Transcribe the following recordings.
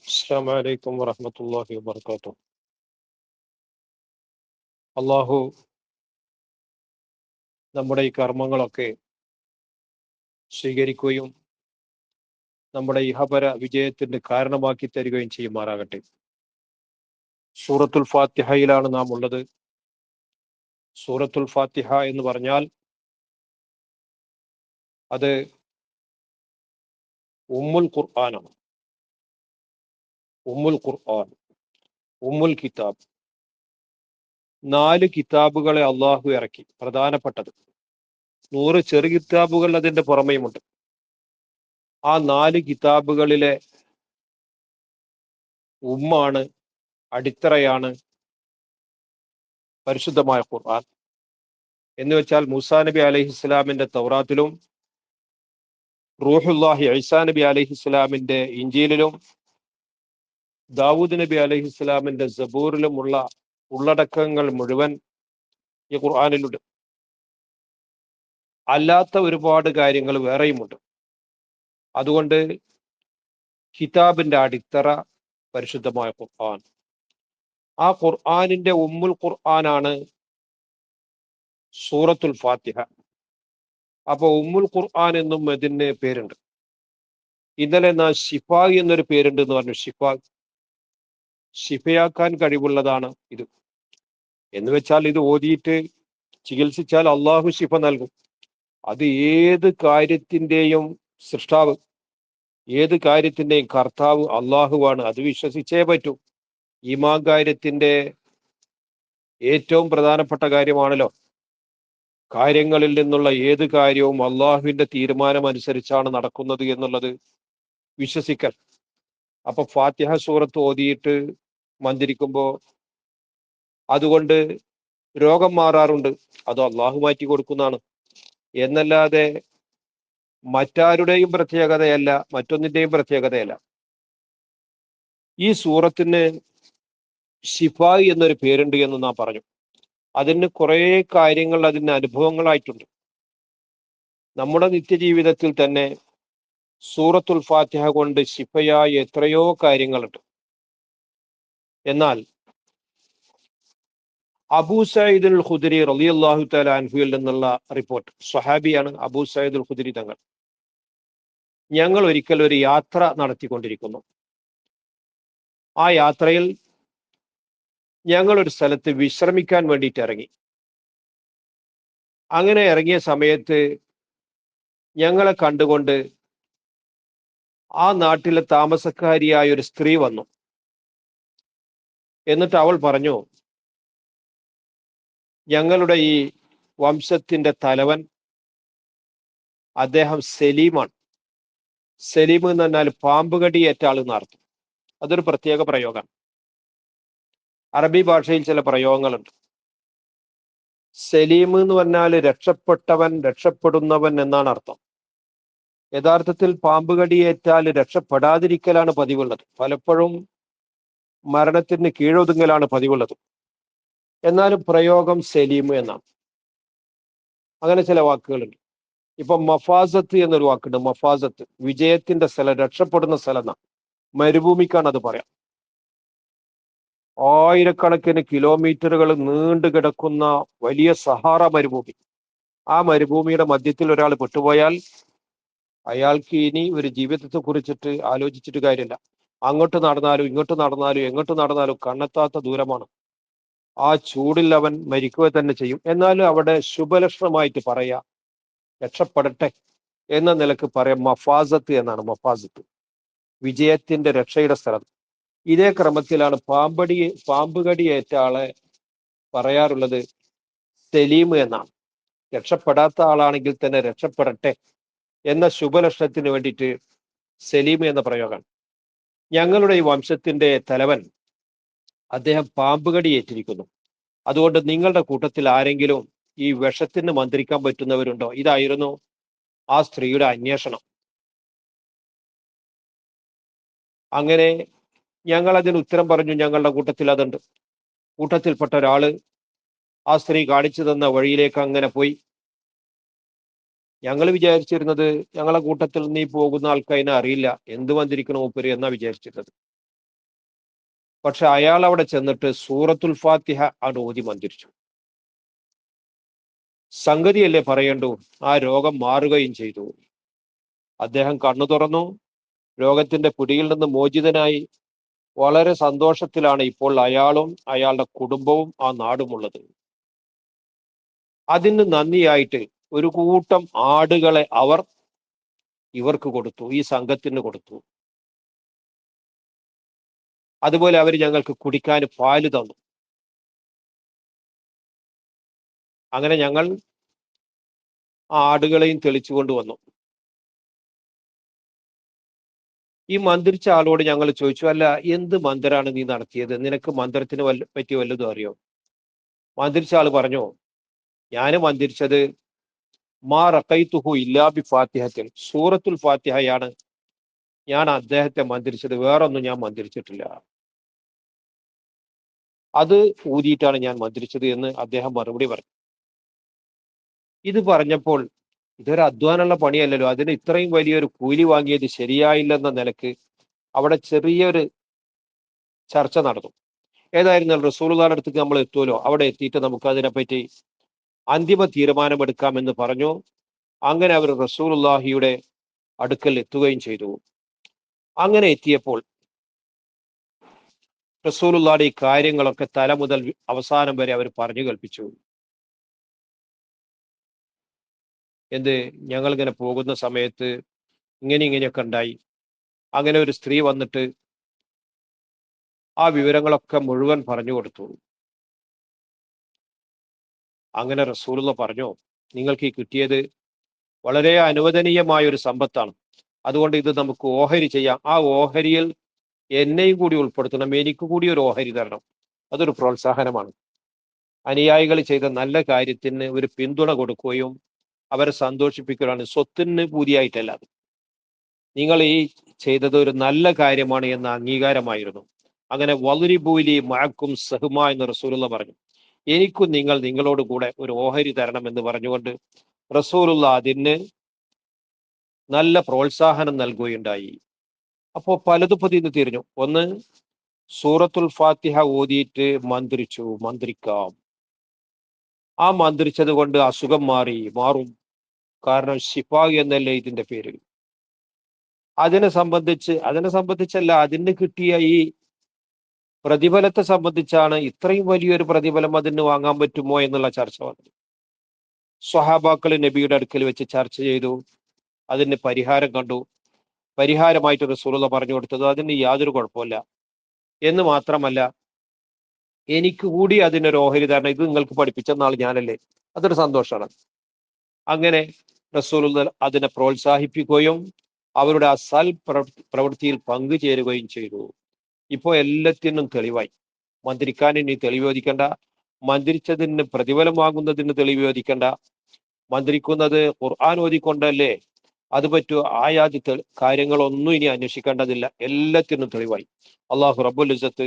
അസ്സലാമു അലൈക്കും വറഹ്മത്തുള്ളാഹി വബറകാതുഹു. അള്ളാഹു നമ്മുടെ ഈ കർമ്മങ്ങളൊക്കെ സ്വീകരിക്കുകയും നമ്മുടെ ഇഹപര വിജയത്തിന്റെ കാരണമാക്കി തരികയും ചെയ്യുമാറാകട്ടെ. സൂറത്തുൽ ഫാത്തിഹയിലാണ് നാം ഉള്ളത്. സൂറത്തുൽ ഫാത്തിഹ എന്ന് പറഞ്ഞാൽ അത് ഉമ്മുൽ ഖുർആനാണ്. ഉമ്മുൽ ഖുർആൻ, ഉമ്മുൽ കിതാബ്. 4 കിതാബുകളെ അള്ളാഹു ഇറക്കി. പ്രധാനപ്പെട്ടത് 100 ചെറു കിതാബുകൾ അതിന്റെ പുറമേയുമുണ്ട്. ആ 4 കിതാബുകളിലെ ഉമ്മാണ്, അടിത്തറയാണ് പരിശുദ്ധമായ ഖുർആൻ. എന്ന് വെച്ചാൽ മൂസാ നബി അലൈഹിസ്സലാമിന്റെ തൗറാത്തിലും റൂഹുല്ലാഹി ഈസാ നബി അലൈഹിസ്സലാമിന്റെ ഇഞ്ചീലിലും ദാവൂദ് നബി അലൈഹിസ്സലാമിന്റെ സബൂറിലുമുള്ള ഉള്ളടക്കങ്ങൾ മുഴുവൻ ഈ ഖുർആനിലുണ്ട്. അല്ലാത്ത ഒരുപാട് കാര്യങ്ങൾ വേറെയുമുണ്ട്. അതുകൊണ്ട് കിതാബിന്റെ അടിത്തറ പരിശുദ്ധമായ ഖുർആൻ. ആ ഖുർആനിന്റെ ഉമ്മുൽ ഖുർആനാണ് സൂറത്തുൽ ഫാത്തിഹ. അപ്പൊ ഉമ്മുൽ ഖുർആൻ എന്നും ഇതിന് പേരുണ്ട്. ഇന്നലെ നാം ഷിഫാ എന്നൊരു പേരുണ്ട് എന്ന് പറഞ്ഞു. ഷിഫയാക്കാൻ കഴിവുള്ളതാണ് ഇത്. എന്ന് വെച്ചാൽ ഇത് ഓതിയിട്ട് ചികിത്സിച്ചാൽ അള്ളാഹു ഷിഫ നൽകും. അത് ഏത് കാര്യത്തിന്റെയും സൃഷ്ടാവ്, ഏത് കാര്യത്തിന്റെയും കർത്താവ് അള്ളാഹുവാണ്. അത് വിശ്വസിച്ചേ പറ്റൂ. ഈമാൻ കാര്യത്തിന്റെ ഏറ്റവും പ്രധാനപ്പെട്ട കാര്യമാണല്ലോ. കാര്യങ്ങളിൽ നിന്നുള്ള ഏത് കാര്യവും അള്ളാഹുവിന്റെ തീരുമാനം അനുസരിച്ചാണ് നടക്കുന്നത് എന്നുള്ളത് വിശ്വസിക്കൽ. അപ്പൊ ഫാത്തിഹ സൂറത്ത് ഓതിയിട്ട് മന്ത്രിക്കുമ്പോ അതുകൊണ്ട് രോഗം മാറാറുണ്ട്. അത് അള്ളാഹു മാറ്റി കൊടുക്കുന്നതാണ് എന്നല്ലാതെ മറ്റാരുടെയും പ്രത്യേകതയല്ല, മറ്റൊന്നിന്റെയും പ്രത്യേകതയല്ല. ഈ സൂറത്തിന് ഷിഫാ എന്നൊരു പേരുണ്ട് എന്ന് നാം പറഞ്ഞു. അതിന് കുറെ കാര്യങ്ങൾ അതിന് അനുഭവങ്ങളായിട്ടുണ്ട്. നമ്മുടെ നിത്യജീവിതത്തിൽ തന്നെ സൂറത്തുൽ ഫാത്തിഹ കൊണ്ട് ഷിഫയായ എത്രയോ കാര്യങ്ങളുണ്ട്. എന്നാൽ അബൂ സഈദുൽ ഖുദരി റളിയല്ലാഹു തആല അൻഹുവിൽ നിന്നുള്ള റിപ്പോർട്ട്, സ്വഹാബിയാണ് അബൂ സഈദുൽ ഖുദരി തങ്ങൾ. ഞങ്ങൾ ഒരിക്കൽ ഒരു യാത്ര നടത്തിക്കൊണ്ടിരിക്കുന്നു. ആ യാത്രയിൽ ഞങ്ങൾ ഒരു സ്ഥലത്ത് വിശ്രമിക്കാൻ വേണ്ടിയിട്ട് ഇറങ്ങി. അങ്ങനെ ഇറങ്ങിയ സമയത്ത് ഞങ്ങളെ കണ്ടുകൊണ്ട് ആ നാട്ടിലെ താമസക്കാരിയായ ഒരു സ്ത്രീ വന്നു. എന്നിട്ട് അവൾ പറഞ്ഞു, ഞങ്ങളുടെ ഈ വംശത്തിന്റെ തലവൻ അദ്ദേഹം സലീമാണ്. സലീം എന്ന് പറഞ്ഞാൽ പാമ്പ് കടിയേറ്റ ആൾ എന്നർത്ഥം. അതൊരു പ്രത്യേക പ്രയോഗമാണ്. അറബി ഭാഷയിൽ ചില പ്രയോഗങ്ങളുണ്ട്. സലീം എന്ന് പറഞ്ഞാൽ രക്ഷപ്പെട്ടവൻ, രക്ഷപ്പെടുന്നവൻ എന്നാണ് അർത്ഥം. യഥാർത്ഥത്തിൽ പാമ്പ് കടിയേറ്റാൽ രക്ഷപ്പെടാതിരിക്കലാണ് പതിവുള്ളത്. പലപ്പോഴും മരണത്തിന് കീഴൊതുങ്ങലാണ് പതിവുള്ളത്. എന്നാലും പ്രയോഗം സലീം എന്നാണ്. അങ്ങനെ ചില വാക്കുകളുണ്ട്. ഇപ്പൊ മഫാസത്ത് എന്നൊരു വാക്കുണ്ട്. മഫാസത്ത് വിജയത്തിന്റെ സ്ഥലം, രക്ഷപ്പെടുന്ന സ്ഥലം എന്നാണ്. മരുഭൂമിക്കാണ് അത് പറയാം. ആയിരക്കണക്കിന് കിലോമീറ്ററുകൾ നീണ്ടു കിടക്കുന്ന വലിയ സഹാറ മരുഭൂമി. ആ മരുഭൂമിയുടെ മധ്യത്തിൽ ഒരാൾ പെട്ടുപോയാൽ അയാൾക്ക് ഇനി ഒരു ജീവിതത്തെ കുറിച്ചിട്ട് ആലോചിച്ചിട്ട് കാര്യമില്ല. അങ്ങോട്ട് നടന്നാലും ഇങ്ങോട്ട് നടന്നാലും എങ്ങോട്ട് നടന്നാലും കണ്ണെത്താത്ത ദൂരമാണ്. ആ ചൂടിൽ അവൻ മരിക്കുക തന്നെ ചെയ്യും. എന്നാലും അവിടെ ശുഭലക്ഷണമായിട്ട് പറയാ, രക്ഷപ്പെടട്ടെ എന്ന നിലക്ക് പറയാം മഫാസത്ത് എന്നാണ്. മഫാസത്ത് വിജയത്തിന്റെ, രക്ഷയുടെ സ്ഥലം. ഇതേ ക്രമത്തിലാണ് പാമ്പ് കടിയേറ്റ ആളെ പറയാറുള്ളത് സലീം എന്നാണ്. രക്ഷപ്പെടാത്ത ആളാണെങ്കിൽ തന്നെ രക്ഷപ്പെടട്ടെ എന്ന ശുഭലക്ഷണത്തിന് വേണ്ടിയിട്ട് സലീം എന്ന പ്രയോഗമാണ്. ഞങ്ങളുടെ ഈ വംശത്തിന്റെ തലവൻ അദ്ദേഹം പാമ്പ് കടിയേറ്റിരിക്കുന്നു. അതുകൊണ്ട് നിങ്ങളുടെ കൂട്ടത്തിൽ ആരെങ്കിലും ഈ വിഷത്തിന് മന്ത്രിക്കാൻ പറ്റുന്നവരുണ്ടോ? ഇതായിരുന്നു ആ സ്ത്രീയുടെ അന്വേഷണം. അങ്ങനെ ഞങ്ങൾ അതിന് ഉത്തരം പറഞ്ഞു, ഞങ്ങളുടെ കൂട്ടത്തിൽ അതുണ്ട്. കൂട്ടത്തിൽപ്പെട്ട ഒരാള് ആ സ്ത്രീ കാണിച്ചു തന്ന വഴിയിലേക്ക് അങ്ങനെ പോയി. ഞങ്ങൾ വിചാരിച്ചിരുന്നത് ഞങ്ങളെ കൂട്ടത്തിൽ നീ പോകുന്ന ആൾക്ക് അതിനെ അറിയില്ല, എന്ത് മന്ത്രിക്കണോ മൂപ്പര് എന്നാ വിചാരിച്ചിരുന്നത്. പക്ഷെ അയാൾ അവിടെ ചെന്നിട്ട് സൂറത്തുൽ ഫാത്തിഹ ആണ് ഓതി മന്ത്രിച്ചു. സംഗതിയല്ലേ പറയണ്ടു, ആ രോഗം മാറുകയും ചെയ്തു. അദ്ദേഹം കണ്ണു തുറന്നു, രോഗത്തിന്റെ പിടിയിൽ നിന്ന് മോചിതനായി വളരെ സന്തോഷത്തിലാണ് ഇപ്പോൾ അയാളും അയാളുടെ കുടുംബവും ആ നാടുമുള്ളത്. അതിന് നന്ദിയായിട്ട് ഒരു കൂട്ടം ആടുകളെ അവർ ഇവർക്ക് കൊടുത്തു, ഈ സംഘത്തിന് കൊടുത്തു. അതുപോലെ അവർ ഞങ്ങൾക്ക് കുടിക്കാൻ പാല് തന്നു. അങ്ങനെ ഞങ്ങൾ ആ ആടുകളെയും തെളിച്ചു കൊണ്ടുവന്നു. ഈ മന്ത്രിച്ച ആളോട് ഞങ്ങൾ ചോദിച്ചു, അല്ല എന്ത് മന്ത്രാണ് നീ നടത്തിയത്, നിനക്ക് മന്ത്രത്തിന് പറ്റി വല്ലതും അറിയോ? മന്ത്രിച്ച ആൾ പറഞ്ഞു, ഞാൻ മന്ത്രിച്ചത് മാ റഖൈതുഹു ഇല്ലാ ബി ഫാത്തിഹത്തിൽ, സൂറത്തുൽ ഫാത്തിഹയാണ് ഞാൻ അദ്ദേഹത്തെ മന്ത്രിച്ചത്, വേറൊന്നും ഞാൻ മന്ത്രിച്ചിട്ടില്ല. അത് ഊതിയിട്ടാണ് ഞാൻ മന്ത്രിച്ചത് എന്ന് അദ്ദേഹം മറുപടി പറഞ്ഞു. ഇത് പറഞ്ഞപ്പോൾ ഇതൊരു അധ്വാനമുള്ള പണിയല്ലല്ലോ, അതിന് ഇത്രയും വലിയൊരു കൂലി വാങ്ങിയത് ശരിയായില്ലെന്ന നിലക്ക് അവിടെ ചെറിയൊരു ചർച്ച നടന്നു. ഏതായിരുന്നാലും റസൂലുള്ളാഹിയുടെ അടുത്തേക്ക് നമ്മൾ എത്തുമല്ലോ, അവിടെ എത്തിയിട്ട് നമുക്ക് അതിനെപ്പറ്റി അന്തിമ തീരുമാനമെടുക്കാമെന്ന് പറഞ്ഞു. അങ്ങനെ അവർ റസൂലുള്ളാഹിയുടെ അടുക്കൽ എത്തുകയും ചെയ്തു. അങ്ങനെ എത്തിയപ്പോൾ റസൂലുള്ളാഹിയുടെ ഈ കാര്യങ്ങളൊക്കെ തല മുതൽ അവസാനം വരെ അവർ പറഞ്ഞു കേൾപ്പിച്ചു. എന്ത്, ഞങ്ങളിങ്ങനെ പോകുന്ന സമയത്ത് ഇങ്ങനെയൊക്കെ ഉണ്ടായി. അങ്ങനെ ഒരു സ്ത്രീ വന്നിട്ട് ആ വിവരങ്ങളൊക്കെ മുഴുവൻ പറഞ്ഞു കൊടുത്തു. അങ്ങനെ റസൂലുള്ള പറഞ്ഞു, നിങ്ങൾക്ക് ഈ കിട്ടിയത് വളരെ അനുവദനീയമായ ഒരു സമ്പത്താണ്, അതുകൊണ്ട് ഇത് നമുക്ക് ഓഹരി ചെയ്യാം. ആ ഓഹരിയിൽ എന്നെയും കൂടി ഉൾപ്പെടുത്തണം, എനിക്ക് കൂടി ഒരു ഓഹരി തരണം. അതൊരു പ്രോത്സാഹനമാണ്. അനുയായികൾ ചെയ്ത നല്ല കാര്യത്തിന് ഒരു പിന്തുണ കൊടുക്കുകയും അവരെ സന്തോഷിപ്പിക്കുകയാണ്, സ്വത്തിന് പൂതിയായിട്ടല്ല. നിങ്ങൾ ഈ ചെയ്തത് ഒരു നല്ല കാര്യമാണ് എന്ന അംഗീകാരമായിരുന്നു. അങ്ങനെ വളുരിബൂലി മഅക്കും സഹ്മ എന്ന് റസൂലുള്ള പറഞ്ഞു, എനിക്കും നിങ്ങളോട് കൂടെ ഒരു ഓഹരി തരണം എന്ന് പറഞ്ഞുകൊണ്ട് റസൂലുള്ള അതിന് നല്ല പ്രോത്സാഹനം നൽകുകയുണ്ടായി. അപ്പോൾ പലതും പതിന്ന് തിരിഞ്ഞു. ഒന്ന്, സൂറത്തുൽ ഫാത്തിഹ ഓതിയിട്ട് മന്ത്രിക്കാം. ആ മന്ത്രിച്ചത് കൊണ്ട് അസുഖം മാറും. കാരണം ഷിഫ എന്നല്ലേ ഇതിന്റെ പേര്. അതിനെ സംബന്ധിച്ചല്ല, അതിന് കിട്ടിയ ഈ പ്രതിഫലത്തെ സംബന്ധിച്ചാണ് ഇത്രയും വലിയൊരു പ്രതിഫലം അതിന് വാങ്ങാൻ പറ്റുമോ എന്നുള്ള ചർച്ച വന്നത്. സ്വഹാബാക്കൾ നബിയുടെ അടുക്കൽ വെച്ച് ചർച്ച ചെയ്തു, അതിന് പരിഹാരം കണ്ടു. പരിഹാരമായിട്ട് റസൂലുള്ള പറഞ്ഞു കൊടുത്തത് അതിന് യാതൊരു കുഴപ്പമില്ല എന്ന് മാത്രമല്ല, എനിക്ക് കൂടി അതിനൊരു ഓഹരി തരണം, ഇത് നിങ്ങൾക്ക് പഠിപ്പിച്ച നാൾ ഞാനല്ലേ, അതൊരു സന്തോഷമാണ്. അങ്ങനെ റസൂലുള്ള അതിനെ പ്രോത്സാഹിപ്പിക്കുകയും അവരുടെ ആ പ്രവൃത്തിയിൽ പങ്കുചേരുകയും ചെയ്തു. ഇപ്പോൾ എല്ലാത്തിനും തെളിവായി. മന്ത്രിക്കാൻ ഇനി തെളിവോദിക്കണ്ട, മന്ത്രിച്ചതിന് പ്രതിഫലം വാങ്ങുന്നതിന് തെളിവോദിക്കണ്ട, മന്ത്രിക്കുന്നത് ഖുർആൻ ഓതിക്കൊണ്ടല്ലേ അത് പറ്റൂ, ആയാതി കാര്യങ്ങളൊന്നും ഇനി അന്വേഷിക്കേണ്ടതില്ല, എല്ലാത്തിനും തെളിവായി. അള്ളാഹു റബ്ബുൽ ഇസ്സത്ത്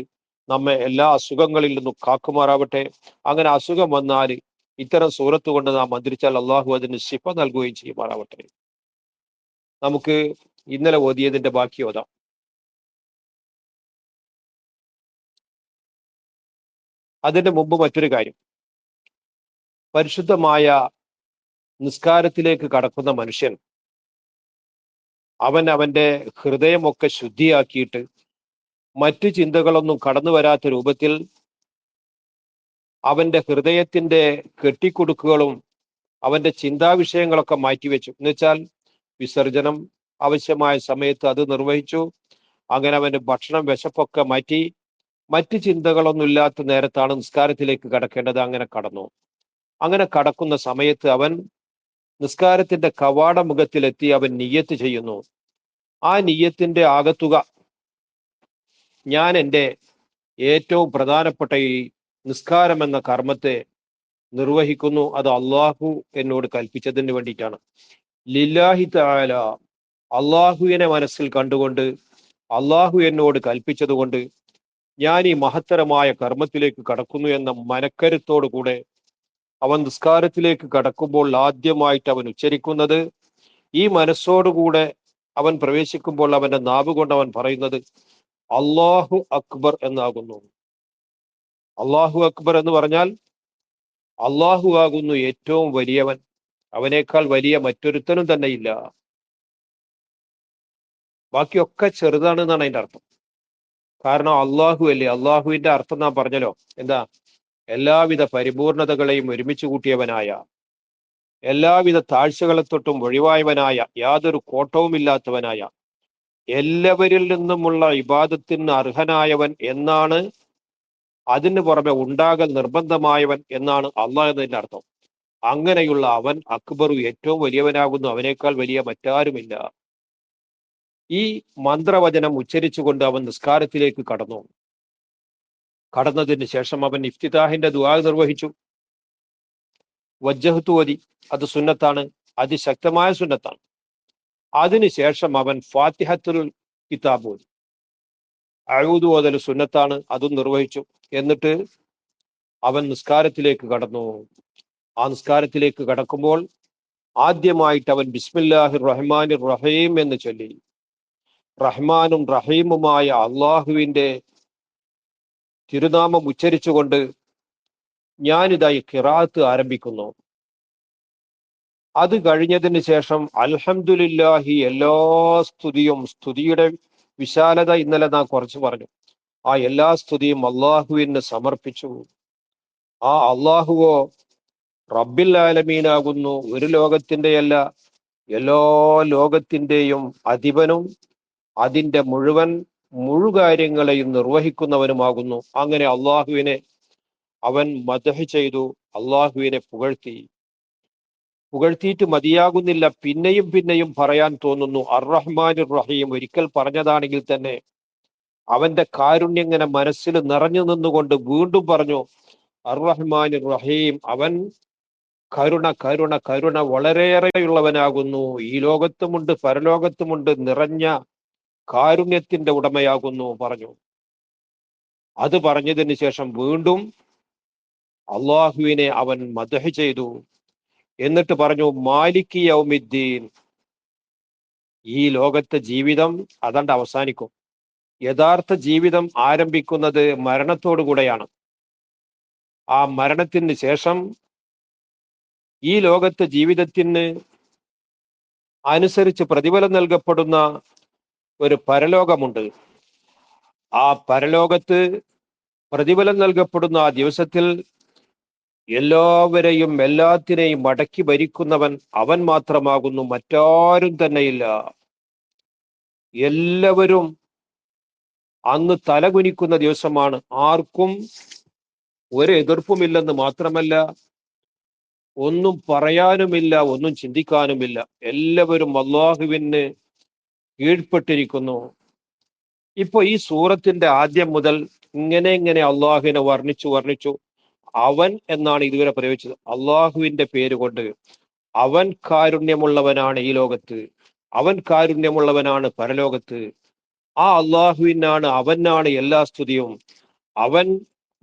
നമ്മെ എല്ലാ അസുഖങ്ങളിൽ നിന്നും കാക്കുമാറാവട്ടെ. അങ്ങനെ അസുഖം വന്നാൽ ഇത്തരം സൂറത്ത് കൊണ്ട് നാം മന്ത്രിച്ചാൽ അള്ളാഹു അതിന് ശിഫ നൽകുകയും ചെയ്യുമാറാവട്ടെ. നമുക്ക് ഇന്നലെ ഓതിയതിന്റെ ബാക്കി ഓതാം. അതിന്റെ മുമ്പ് മറ്റൊരു കാര്യം, പരിശുദ്ധമായ നിസ്കാരത്തിലേക്ക് കടക്കുന്ന മനുഷ്യൻ അവന്റെ ഹൃദയമൊക്കെ ശുദ്ധിയാക്കിയിട്ട് മറ്റു ചിന്തകളൊന്നും കടന്നു വരാത്ത രൂപത്തിൽ അവന്റെ ഹൃദയത്തിന്റെ കെട്ടിക്കൊടുക്കുകളും അവന്റെ ചിന്താവിഷയങ്ങളൊക്കെ മാറ്റിവെച്ചു. എന്നുവെച്ചാൽ വിസർജനം ആവശ്യമായ സമയത്ത് അത് നിർവഹിച്ചു. അങ്ങനെ അവന്റെ ഭക്ഷണം വിശപ്പൊക്കെ മാറ്റി മറ്റ് ചിന്തകളൊന്നും ഇല്ലാത്ത നേരത്താണ് നിസ്കാരത്തിലേക്ക് കടക്കേണ്ടത്. അങ്ങനെ കടന്നു. അങ്ങനെ കടക്കുന്ന സമയത്ത് അവൻ നിസ്കാരത്തിന്റെ കവാട മുഖത്തിലെത്തി അവൻ നിയ്യത്ത് ചെയ്യുന്നു. ആ നിയ്യത്തിന്റെ ആകത്തുക, ഞാൻ എൻ്റെ ഏറ്റവും പ്രധാനപ്പെട്ട ഈ നിസ്കാരം എന്ന കർമ്മത്തെ നിർവഹിക്കുന്നു, അത് അള്ളാഹു എന്നോട് കൽപ്പിച്ചതിന് വേണ്ടിയിട്ടാണ്. ലില്ലാഹി തആല, അള്ളാഹുവിനെ മനസ്സിൽ കണ്ടുകൊണ്ട് അള്ളാഹു എന്നോട് കൽപ്പിച്ചതുകൊണ്ട് ഞാൻ ഈ മഹത്തരമായ കർമ്മത്തിലേക്ക് കടക്കുന്നു എന്ന മനക്കരുത്തോടു കൂടെ അവൻ നിസ്കാരത്തിലേക്ക് കടക്കുമ്പോൾ ആദ്യമായിട്ട് അവൻ ഉച്ചരിക്കുന്നത്, ഈ മനസ്സോടുകൂടെ അവൻ പ്രവേശിക്കുമ്പോൾ അവന്റെ നാവ് കൊണ്ട് അവൻ പറയുന്നത് അള്ളാഹു അക്ബർ എന്നാകുന്നു. അള്ളാഹു അക്ബർ എന്ന് പറഞ്ഞാൽ അള്ളാഹു ആകുന്നു ഏറ്റവും വലിയവൻ, അവനേക്കാൾ വലിയ മറ്റൊരുത്തനും തന്നെ ഇല്ല. ബാക്കിയൊക്കെ ചെറുതാണ് എന്നാണ് അതിന്റെ അർത്ഥം. കാരണം അള്ളാഹു അല്ലേ, അള്ളാഹുവിന്റെ അർത്ഥം നാം പറഞ്ഞല്ലോ എന്താ, എല്ലാവിധ പരിപൂർണതകളെയും ഒരുമിച്ച് കൂട്ടിയവനായ, എല്ലാവിധ താഴ്ചകളെ തൊട്ടും ഒഴിവായവനായ, യാതൊരു കോട്ടവുമില്ലാത്തവനായ, എല്ലാവരിൽ നിന്നുമുള്ള ഇബാദത്തിന് അർഹനായവൻ എന്നാണ്, അതിന് പുറമെ ഉണ്ടാകൽ നിർബന്ധമായവൻ എന്നാണ് അള്ളാഹ് എന്നതിന്റെ അർത്ഥം. അങ്ങനെയുള്ള അവൻ അക്ബറു ഏറ്റവും വലിയവനാകുന്നു, അവനേക്കാൾ വലിയ മറ്റാരുമില്ല. ഈ മന്ത്രവചനം ഉച്ചരിച്ചുകൊണ്ട് അവൻ നിസ്കാരത്തിലേക്ക് കടന്നു. കടന്നതിന് ശേഷം അവൻ ഇഫ്തിതാഹിന്റെ ദുആ നിർവഹിച്ചു. വജ്ജഹത്തു ഓതി, അത് സുന്നത്താണ്, അതിശക്തമായ സുന്നത്താണ്. അതിനുശേഷം അവൻ ഫാത്തിഹത്തുൽ കിതാബ് ഓതി. അഊദു ഓതൽ സുന്നത്താണ്, അതും നിർവഹിച്ചു. എന്നിട്ട് അവൻ നിസ്കാരത്തിലേക്ക് കടന്നു. ആ നിസ്കാരത്തിലേക്ക് കടക്കുമ്പോൾ ആദ്യമായിട്ട് അവൻ ബിസ്മില്ലാഹിർ റഹ്മാനിർ റഹീം എന്ന് ചൊല്ലി. റഹ്മാനും റഹീമുമായ അള്ളാഹുവിന്റെ തിരുനാമം ഉച്ചരിച്ചുകൊണ്ട് ഞാനിതായി ഖിറാഅത്ത് ആരംഭിക്കുന്നു. അത് കഴിഞ്ഞതിന് ശേഷം അൽഹംദുലില്ലാഹി, എല്ലാ സ്തുതിയും, സ്തുതിയുടെ വിശാലത ഇന്നലെ നാം കുറച്ച് പറഞ്ഞു, ആ എല്ലാ സ്തുതിയും അള്ളാഹുവിന് സമർപ്പിച്ചു. ആ അള്ളാഹുവോ റബ്ബിൽ ആലമീനാകുന്നു, ഒരു ലോകത്തിന്റെയല്ല എല്ലാ ലോകത്തിന്റെയും അധിപനും അതിന്റെ മുഴുകാര്യങ്ങളെയും നിർവഹിക്കുന്നവനുമാകുന്നു. അങ്ങനെ അള്ളാഹുവിനെ അവൻ മദ്ഹ് ചെയ്തു, അള്ളാഹുവിനെ പുകഴ്ത്തിയിട്ട് മതിയാകുന്നില്ല, പിന്നെയും പിന്നെയും പറയാൻ തോന്നുന്നു. അർറഹ്മാനിർ റഹീം ഒരിക്കൽ പറഞ്ഞതാണെങ്കിൽ തന്നെ അവന്റെ കാരുണ്യം ഇങ്ങനെ മനസ്സിൽ നിറഞ്ഞു നിന്നുകൊണ്ട് വീണ്ടും പറഞ്ഞു അർറഹ്മാനിർ റഹീം, അവൻ കരുണ കരുണ കരുണ വളരെയേറെയുള്ളവനാകുന്നു, ഈ ലോകത്തുമുണ്ട് പരലോകത്തുമുണ്ട്, നിറഞ്ഞ കാരുണ്യത്തിന്റെ ഉടമയാകുന്നു പറഞ്ഞു. അത് പറഞ്ഞതിന് ശേഷം വീണ്ടും അള്ളാഹുവിനെ അവൻ മദ്ഹ് ചെയ്തു. എന്നിട്ട് പറഞ്ഞു മാലിക് യൗമിദ്ദീൻ, ഈ ലോകത്തെ ജീവിതം അതണ്ട് അവസാനിക്കും. യഥാർത്ഥ ജീവിതം ആരംഭിക്കുന്നത് മരണത്തോടു കൂടെയാണ്. ആ മരണത്തിന് ശേഷം ഈ ലോകത്തെ ജീവിതത്തിന് അനുസരിച്ച് പ്രതിഫലം നൽകപ്പെടുന്ന ഒരു പരലോകമുണ്ട്. ആ പരലോകത്ത് പ്രതിഫലം നൽകപ്പെടുന്ന ആ ദിവസത്തിൽ എല്ലാവരെയും എല്ലാത്തിനെയും അടക്കി ഭരിക്കുന്നവൻ അവൻ മാത്രമാകുന്നു, മറ്റാരും തന്നെയില്ല. എല്ലാവരും അന്ന് തലകുനിക്കുന്ന ദിവസമാണ്. ആർക്കും ഒരു എതിർപ്പുമില്ലെന്ന് മാത്രമല്ല, ഒന്നും പറയാനുമില്ല, ഒന്നും ചിന്തിക്കാനുമില്ല. എല്ലാവരും അള്ളാഹുവിന് കീഴ്പ്പെട്ടിരിക്കുന്നു. ഇപ്പൊ ഈ സൂറത്തിന്റെ ആദ്യം മുതൽ ഇങ്ങനെ അള്ളാഹുവിനെ വർണ്ണിച്ചു. അവൻ എന്നാണ് ഇതുവരെ പ്രയോഗിച്ചത്. അള്ളാഹുവിന്റെ പേര് കൊണ്ട് അവൻ കാരുണ്യമുള്ളവനാണ് ഈ ലോകത്ത്, അവൻ കാരുണ്യമുള്ളവനാണ് പരലോകത്ത്. ആ അള്ളാഹുവിനാണ്, അവനാണ് എല്ലാ സ്തുതിയും. അവൻ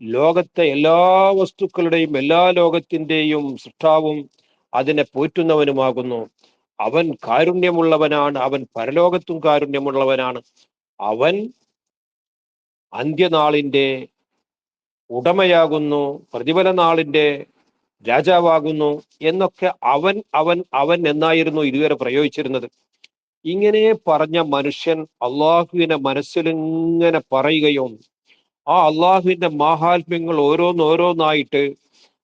ലോകത്തെ എല്ലാ വസ്തുക്കളുടെയും എല്ലാ ലോകത്തിന്റെയും സൃഷ്ടാവും അതിനെ പോറ്റുന്നവനുമാകുന്നു. അവൻ കാരുണ്യമുള്ളവനാണ്, അവൻ പരലോകത്തും കാരുണ്യമുള്ളവനാണ്. അവൻ അന്ത്യനാളിന്റെ ഉടമയാകുന്നു, പ്രതിഫല നാളിന്റെ രാജാവാകുന്നു എന്നൊക്കെ അവൻ അവൻ അവൻ എന്നായിരുന്നു ഇതുവരെ പ്രയോഗിച്ചിരുന്നത്. ഇങ്ങനെ പറഞ്ഞ മനുഷ്യൻ അള്ളാഹുവിനെ മനസ്സിലിങ്ങനെ പറയുകയും ആ അള്ളാഹുവിന്റെ മാഹാത്മ്യങ്ങൾ ഓരോന്നോരോന്നായിട്ട്